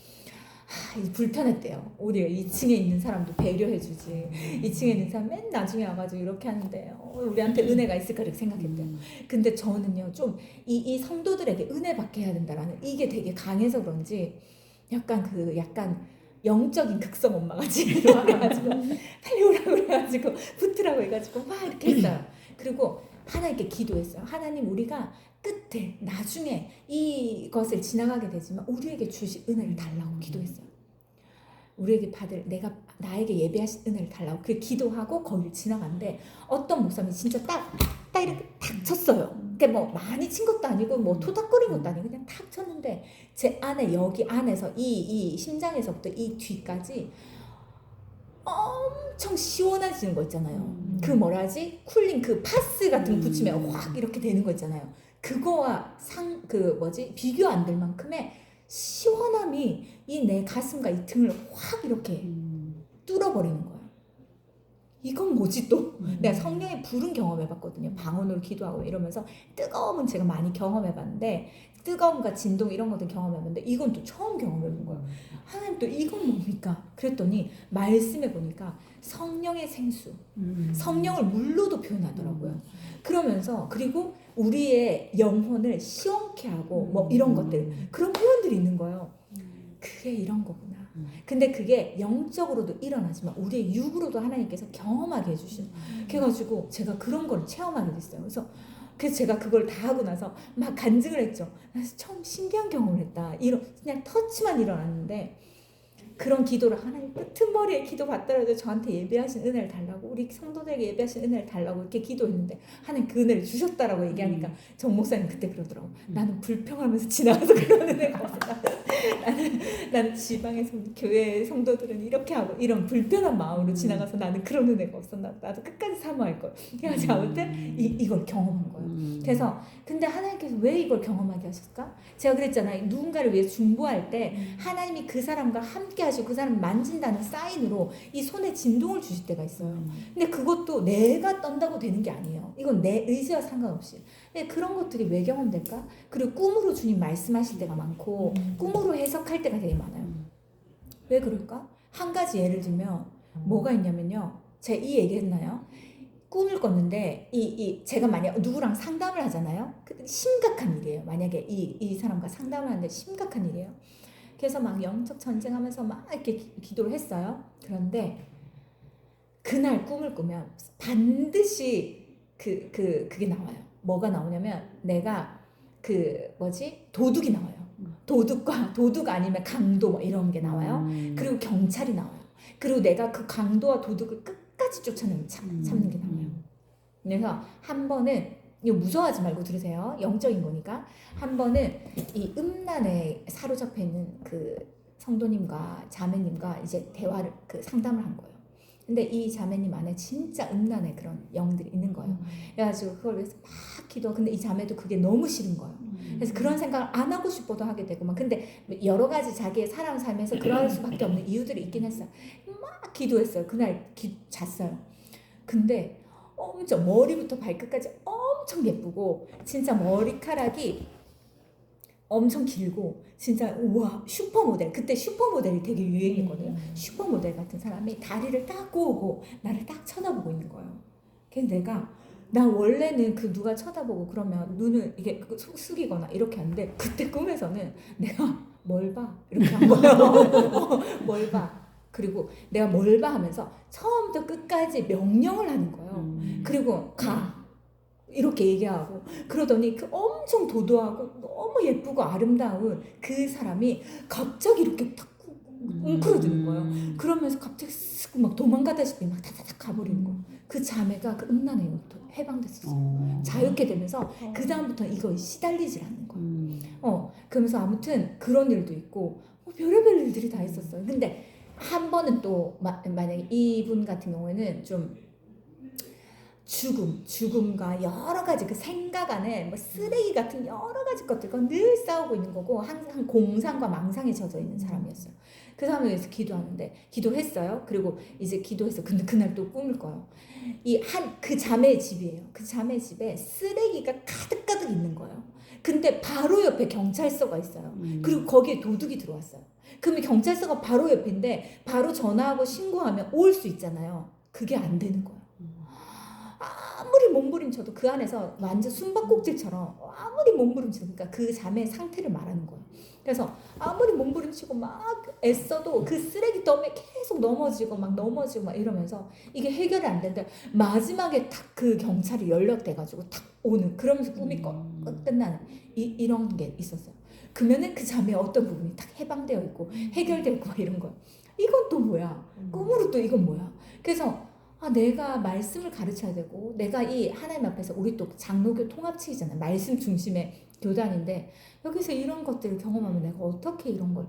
불편했대요. 우리가 2층에 있는 사람도 배려해주지. 2층에 있는 사람 맨 나중에 와가지고 이렇게 하는데 우리한테 은혜가 있을까 이렇게 생각했대요. 근데 저는요 좀 이 성도들에게 은혜 받게 해야 된다라는 이게 되게 강해서 그런지 약간 영적인 극성 엄마같이 그래가지고 빨리 오라고 그래가지고 붙으라고 해가지고 막 이렇게 했어요. 그리고 하나님께 기도했어요. 하나님 우리가 끝에 나중에 이것을 지나가게 되지만 우리에게 주실 은혜를 달라고 기도했어요. 우리에게 나에게 예배하신 은혜를 달라고 그 기도하고 거기를 지나갔는데 어떤 목사님이 진짜 딱 이렇게 탁 쳤어요. 그러니까 뭐 많이 친 것도 아니고 뭐 토닥거린 것도 아니고 그냥 탁 쳤는데 제 안에 여기 안에서 이 심장에서부터 이 뒤까지 엄청 시원해지는 거 있잖아요. 그 뭐라지? 쿨링 그 파스 같은 거 붙이면 확 이렇게 되는 거 있잖아요. 그거와 비교 안 될 만큼의 시원함이 이 내 가슴과 이 등을 확 이렇게 뚫어버리는 거야. 이건 뭐지 또? 내가 성령의 불은 경험해봤거든요. 방언으로 기도하고 이러면서 뜨거움은 제가 많이 경험해봤는데 뜨거움과 진동 이런 것도 경험해봤는데 이건 또 처음 경험해본 거야. 하나님 또 이건 뭡니까? 그랬더니 말씀해 보니까 성령의 생수, 성령을 물로도 표현하더라고요. 그러면서 그리고 우리의 영혼을 시원케 하고 뭐 이런 것들 그런 표현들이 있는 거예요. 그게 이런 거구나. 근데 그게 영적으로도 일어나지만 우리의 육으로도 하나님께서 경험하게 해주시는. 그래가지고 제가 그런 걸 체험하게 됐어요. 그래서 제가 그걸 다 하고 나서 막 간증을 했죠. 그래서 처음 신기한 경험을 했다. 그냥 터치만 일어났는데 그런 기도를 하나님 끄트머리에 기도 받더라도 저한테 예배하신 은혜를 달라고 우리 성도들에게 예배하신 은혜를 달라고 이렇게 기도했는데 하나님 그 은혜를 주셨다라고 얘기하니까 정 목사님 그때 그러더라고. 나는 불평하면서 지나가서 그런 은혜가 없어. 나는 지방에서 교회 성도들은 이렇게 하고 이런 불편한 마음으로 지나가서 나는 그런 은혜가 없어. 나도 끝까지 사모할 걸. 그래가지고 아무튼 이걸 경험한 거예요. 그래서 근데 하나님께서 왜 이걸 경험하게 하셨을까? 제가 그랬잖아요. 누군가를 위해 중보할 때 하나님이 그 사람과 함께 하시고 그 사람을 만진다는 사인으로 이 손에 진동을 주실 때가 있어요. 근데 그것도 내가 떤다고 되는 게 아니에요. 이건 내 의지와 상관없이. 근데 그런 것들이 왜 경험될까? 그리고 꿈으로 주님 말씀하실 때가 많고 꿈으로 해석할 때가 되게 많아요. 왜 그럴까? 한 가지 예를 들면 뭐가 있냐면요. 제가 이 얘기했나요? 꿈을 꿨는데 제가 만약 누구랑 상담을 하잖아요. 심각한 일이에요. 만약에 이 사람과 상담을 하는데 심각한 일이에요. 그래서 막 영적 전쟁하면서 막 이렇게 기도를 했어요. 그런데 그날 꿈을 꾸면 반드시 그게 나와요. 뭐가 나오냐면 내가 도둑이 나와요. 도둑 아니면 강도 뭐 이런 게 나와요. 그리고 경찰이 나와요. 그리고 내가 그 강도와 도둑을 끝까지 쫓아내면 참는 게 나와요. 그래서 한 번은 이거 무서워하지 말고 들으세요. 영적인 거니까. 한 번은 이 음란에 사로잡혀 있는 그 성도님과 자매님과 이제 대화를 상담을 한 거예요. 근데 이 자매님 안에 진짜 음란의 그런 영들이 있는 거예요. 그래가지고 그걸 위해서 막 기도. 근데 이 자매도 그게 너무 싫은 거예요. 그래서 그런 생각을 안 하고 싶어도 하게 되고 막. 근데 여러 가지 자기의 사람 삶에서 그럴 수밖에 없는 이유들이 있긴 했어요. 막 기도했어요. 그날 잤어요. 근데 엄청 머리부터 발끝까지 엄청 예쁘고 진짜 머리카락이 엄청 길고 진짜 우와 슈퍼모델. 그때 슈퍼모델이 되게 유행이거든요. 슈퍼모델 같은 사람이 다리를 딱 꼬고 나를 딱 쳐다보고 있는 거예요. 그래서 나 원래는 누가 쳐다보고 그러면 눈을 이게 숙이거나 이렇게 하는데 그때 꿈에서는 내가 뭘 봐? 이렇게 한 거예요. 뭘 봐? 그리고 내가 뭘 봐 하면서 처음부터 끝까지 명령을 하는 거예요. 그리고 가 이렇게 얘기하고 그러더니 그 엄청 도도하고 너무 예쁘고 아름다운 그 사람이 갑자기 이렇게 탁 웅크러드는 거예요. 그러면서 갑자기 쓱 막 도망가다시피 막 다다닥 가버리는 거예요. 그 자매가 그 음란에부터 해방됐었어요. 자유케 되면서 그 다음부터 이거에 시달리질 않는 거예요. 그러면서 아무튼 그런 일도 있고 별의별 일들이 다 있었어요. 근데 한 번은 또 만약에 이분 같은 경우에는 좀 죽음과 여러 가지 그 생각 안에 뭐 쓰레기 같은 여러 가지 것들과 늘 싸우고 있는 거고 항상 공상과 망상에 젖어 있는 사람이었어요. 그 사람을 위해서 기도하는데 기도했어요. 그리고 이제 기도해서 근데 그날 또 꿈을 꿔요. 그 자매의 집이에요. 그 자매 집에 쓰레기가 가득가득 있는 거예요. 근데 바로 옆에 경찰서가 있어요. 그리고 거기에 도둑이 들어왔어요. 그러면 경찰서가 바로 옆인데 바로 전화하고 신고하면 올 수 있잖아요. 그게 안 되는 거예요. 아무리 몸부림쳐도 그 안에서 완전 숨바꼭질처럼 아무리 몸부림쳐도 그러니까 그 자매의 상태를 말하는 거예요. 그래서 아무리 몸부림치고 막 애써도 그 쓰레기 더미에 계속 넘어지고 막 이러면서 이게 해결이 안 되는데 마지막에 딱 그 경찰이 연락돼가지고 딱 오는 그러면서 꿈이 끝나는 이런 게 있었어요. 그러면은 그 자매의 어떤 부분이 딱 해방되어 있고 해결되어 있고 막 이런 거예요. 이건 또 뭐야? 꿈으로 또 이건 뭐야? 그래서 내가 말씀을 가르쳐야 되고 내가 이 하나님 앞에서 우리 또 장로교 통합체이잖아요. 말씀 중심의 교단인데 여기서 이런 것들을 경험하면 내가 어떻게 이런 걸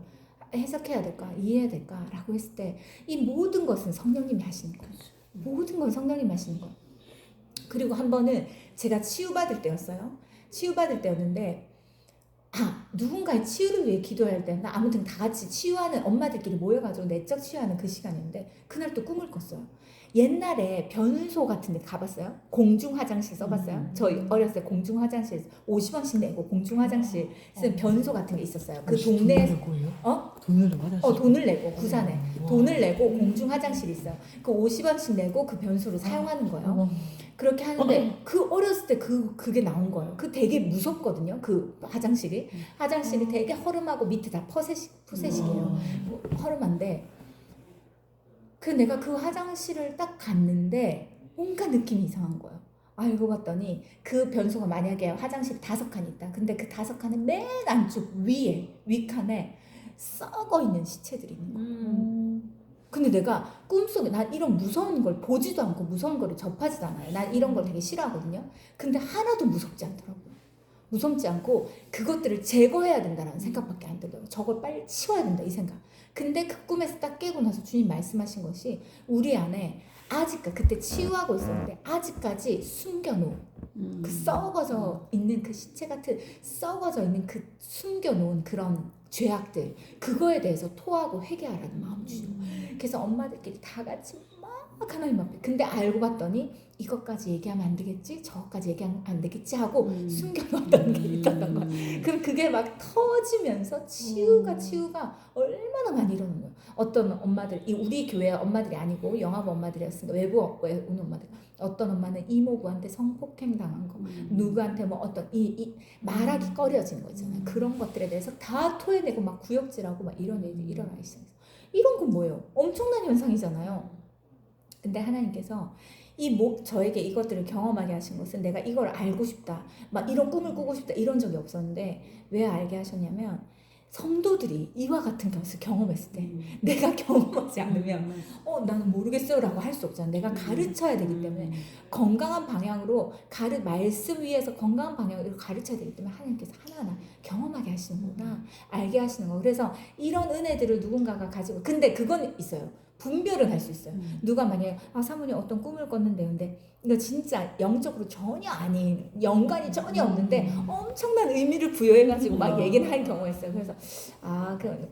해석해야 될까 이해해야 될까라고 했을 때 이 모든 것은 성령님이 하시는 거예요. 모든 건 성령님이 하시는 거예요. 그리고 한 번은 제가 치유받을 때였어요. 치유받을 때였는데 누군가의 치유를 위해 기도해야 할 때였나 아무튼 다 같이 치유하는 엄마들끼리 모여가지고 내적 치유하는 그 시간이었는데 그날 또 꿈을 꿨어요. 옛날에 변소 같은 데 가봤어요? 공중 화장실 써봤어요? 저희 어렸을 때 공중 화장실 50원씩 내고 공중 화장실 쓰는 변소 같은 게 있었어요. 그 동네에서 돈을 받았어요. 돈을 내고 부산에 돈을 내고 공중 화장실이 있어요. 그 50원씩 내고 그 변소를 사용하는 거예요. 그렇게 하는데 그 어렸을 때 그게 나온 거예요. 그 되게 무섭거든요. 그 화장실이 되게 허름하고 밑에 다 푸세식이에요. 허름한데 내가 그 화장실을 딱 갔는데 뭔가 느낌이 이상한 거예요. 알고 봤더니 그 변소가 만약에 화장실이 5칸 있다. 근데 그 5칸의 맨 안쪽 위칸에 썩어 있는 시체들이 있는 거예요. 근데 내가 꿈속에 난 이런 무서운 걸 보지도 않고 무서운 거를 접하지도 않아요. 난 이런 걸 되게 싫어하거든요. 근데 하나도 무섭지 않더라고요. 무섭지 않고 그것들을 제거해야 된다는 생각밖에 안 들어요. 저걸 빨리 치워야 된다 이 생각. 근데 그 꿈에서 딱 깨고 나서 주님 말씀하신 것이 우리 안에 아직까지 그때 치유하고 있었는데 아직까지 숨겨놓은 그 썩어져 있는 그 시체 같은 썩어져 있는 그 숨겨놓은 그런 죄악들 그거에 대해서 토하고 회개하라는 마음을 주시고 그래서 엄마들끼리 다 같이 막 하나님 앞에 근데 알고 봤더니 이것까지 얘기하면 안 되겠지 저것까지 얘기하면 안 되겠지 하고 숨겨놨던 게 있었던 거야. 그럼 그게 막 터지면서 치유가 얼마나 많이 일어나는 거야. 어떤 엄마들 우리 교회 엄마들이 아니고 영암 엄마들이었으니까 외부 온 엄마들 어떤 엄마는 이모부한테 성폭행 당한 거 누구한테 뭐 어떤 말하기 꺼려지는 거 있잖아요. 그런 것들에 대해서 다 토해내고 막 구역질하고 막 이런 일이 일어나기 시작해서 이런 건 뭐예요? 엄청난 현상이잖아요. 근데 하나님께서 저에게 이것들을 경험하게 하신 것은 내가 이걸 알고 싶다 막 이런 꿈을 꾸고 싶다 이런 적이 없었는데 왜 알게 하셨냐면 성도들이 이와 같은 것을 경험했을 때 내가 경험하지 않으면 나는 모르겠어요 라고 할 수 없잖아. 내가 가르쳐야 되기 때문에 건강한 방향으로 말씀 위에서 건강한 방향으로 가르쳐야 되기 때문에 하나님께서 하나하나 경험하게 하시는구나 알게 하시는 거. 그래서 이런 은혜들을 누군가가 가지고 근데 그건 있어요. 분별은 할 수 있어요. 누가 만약에 사모님 어떤 꿈을 꿨는데요. 근데 이거 진짜 영적으로 전혀 아닌 연관이 전혀 없는데 엄청난 의미를 부여해가지고 막 얘기를 하는 경우가 있어요. 그래서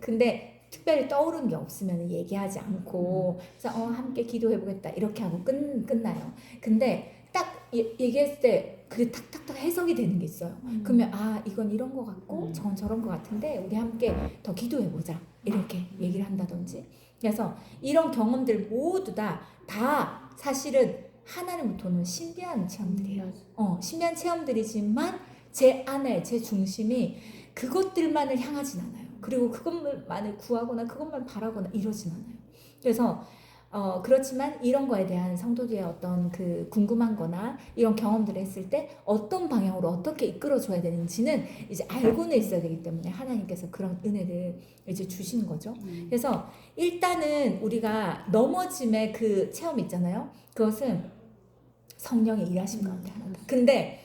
근데 특별히 떠오르는 게 없으면 얘기하지 않고 그래서 함께 기도해보겠다 이렇게 하고 끝나요. 근데 딱 얘기했을 때 그게 탁탁탁 해석이 되는 게 있어요. 그러면 이건 이런 거 같고 저건 저런 거 같은데 우리 함께 더 기도해보자 이렇게 얘기를 한다든지. 그래서 이런 경험들 모두 다 사실은 하나님부터는 신비한 체험들이에요. 신비한 체험들이지만 제 안에 제 중심이 그것들만을 향하진 않아요. 그리고 그것만을 구하거나 그것만 바라거나 이러진 않아요. 그래서 그렇지만 이런 거에 대한 성도들의 어떤 그 궁금한 거나 이런 경험들을 했을 때 어떤 방향으로 어떻게 이끌어줘야 되는지는 이제 알고는 있어야 되기 때문에 하나님께서 그런 은혜를 이제 주시는 거죠. 그래서 일단은 우리가 넘어짐의 그 체험 있잖아요. 그것은 성령의 일하신 가운데 하나다. 근데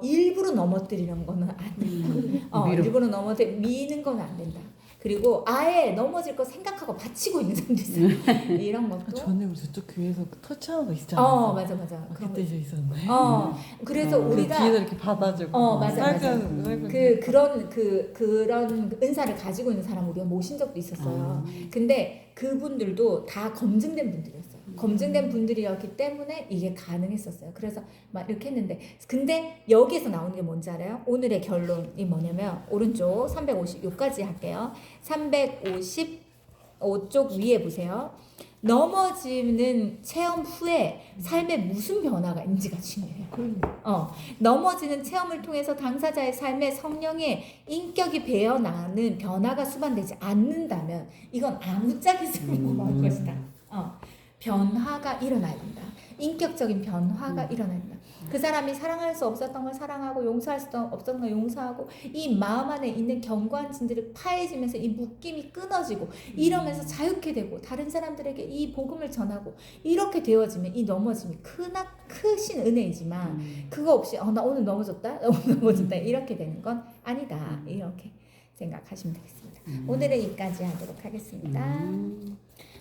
일부러 넘어뜨리는 거는 안 된다. 일부러 미는 건 안 된다. 그리고 아예 넘어질 거 생각하고 받치고 있는 사람도 있어요. 이런 것도. 전에 우리 저쪽 교회에서 그 터치하는 거 있잖아요. 맞아. 그런 그때 저 있었네. 그래서 우리가 뒤에서 이렇게 받아주고. 맞아. 그런 은사를 가지고 있는 사람 우리가 모신 적도 있었어요. 근데 그분들도 다 검증된 분들이었어요. 검증된 분들이었기 때문에 이게 가능했었어요. 그래서 막 이렇게 했는데, 근데 여기에서 나오는 게 뭔지 알아요? 오늘의 결론이 뭐냐면 오른쪽 356까지 할게요. 355쪽 위에 보세요. 넘어지는 체험 후에 삶에 무슨 변화가 있는지가 중요해요. 넘어지는 체험을 통해서 당사자의 삶에 성령의 인격이 배어나는 변화가 수반되지 않는다면 이건 아무짝에 쓸모없는 것이다. 변화가 일어나야 된다. 인격적인 변화가 일어나야 된다. 그 사람이 사랑할 수 없었던 걸 사랑하고 용서할 수 없었던 걸 용서하고 이 마음 안에 있는 견고한 진들이 파해지면서 이 묶임이 끊어지고 이러면서 자유케 되고 다른 사람들에게 이 복음을 전하고 이렇게 되어지면 이 넘어짐이 크신 은혜이지만 그거 없이 나 오늘 넘어졌다 이렇게 되는 건 아니다. 이렇게 생각하시면 되겠습니다. 오늘은 여기까지 하도록 하겠습니다.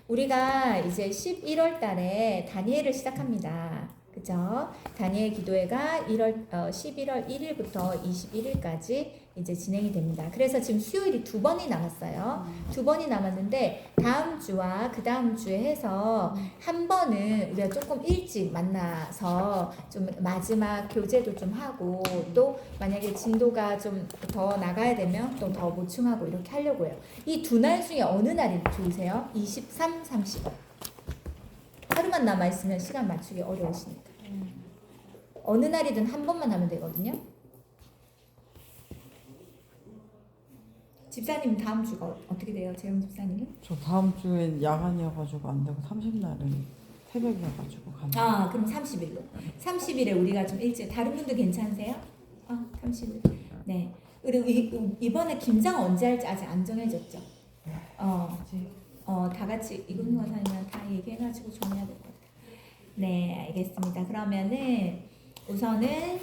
우리가 이제 11월 달에 다니엘을 시작합니다. 그죠? 다니엘 기도회가 11월 1일부터 21일까지 이제 진행이 됩니다. 그래서 지금 수요일이 2번이 남았어요. 2번이 남았는데 다음 주와 그 다음 주에 해서 한 번은 우리가 조금 일찍 만나서 좀 마지막 교제도 좀 하고 또 만약에 진도가 좀 더 나가야 되면 또 더 보충하고 이렇게 하려고 해요. 이 두 날 중에 어느 날이 좋으세요? 23, 30. 하루만 남아있으면 시간 맞추기 어려우시니까. 어느 날이든 한 번만 하면 되거든요. 집사님 다음 주가 어떻게 돼요? 재영 집사님은? 저 다음 주엔 야간이어가지고 안 되고 30날은 새벽이어가지고 가면. 그럼 30일로. 30일에 우리가 좀 일찍. 다른 분도 괜찮으세요? 30일. 네. 그리고 이번에 김장 언제 할지 아직 안 정해졌죠? 다 같이 이군 권사님이랑 다 얘기해가지고 정해야 될 것 같아요. 네, 알겠습니다. 그러면은 우선은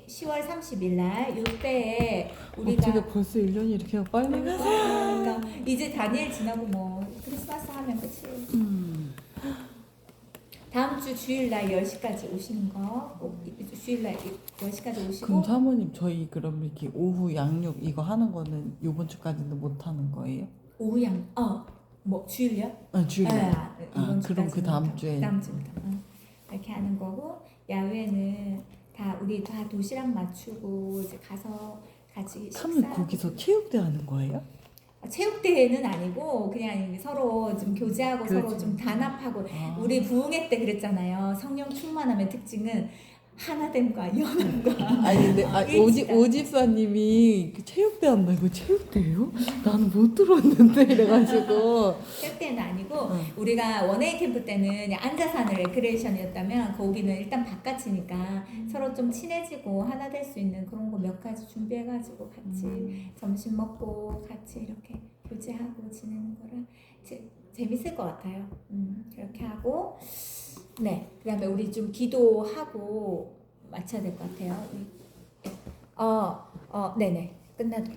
10월 30일 날 이때에 우리가 어떻게 벌써 1년이 이렇게 빨리 가서. 그러니까 이제 다니엘 지나고 뭐 크리스마스 하면 그치. 다음 주 주일날 10시까지 오시는 거 꼭 주일날 10시까지 오시고. 그럼 사모님 저희 그럼 이렇게 오후 양육 이거 하는 거는 이번 주까지는 못 하는 거예요? 오후 뭐 주일요? 주일. 이번 그럼 그 다음 주에. 다음 주부터 이렇게 하는 거고 야외는 다 우리 다 도시락 맞추고 이제 가서 같이 하면 식사. 거기서 체육대 하는 거예요? 체육대회는 아니고 그냥 서로 좀 교제하고 서로 좀 단합하고 우리 부흥회 때 그랬잖아요. 성령 충만함의 특징은 하나됨과 연합과. 아니 근데 일치다. 오집사님이 그 체육대 한다고 체육대요? 나는 못 들었는데 이래가지고. 체육대회는 아니고 우리가 원웨이 캠프 때는 그냥 앉아서 하는 레크레이션이었다면 거기는 일단 바깥이니까 서로 좀 친해지고 하나 될 수 있는 그런 거 몇 가지 준비해가지고 같이 점심 먹고 같이 이렇게 교제하고 지내는 거를 재밌을 것 같아요. 그렇게 하고 네, 그다음에 우리 좀 기도하고 마쳐야 될 것 같아요. 네네 끝나죠.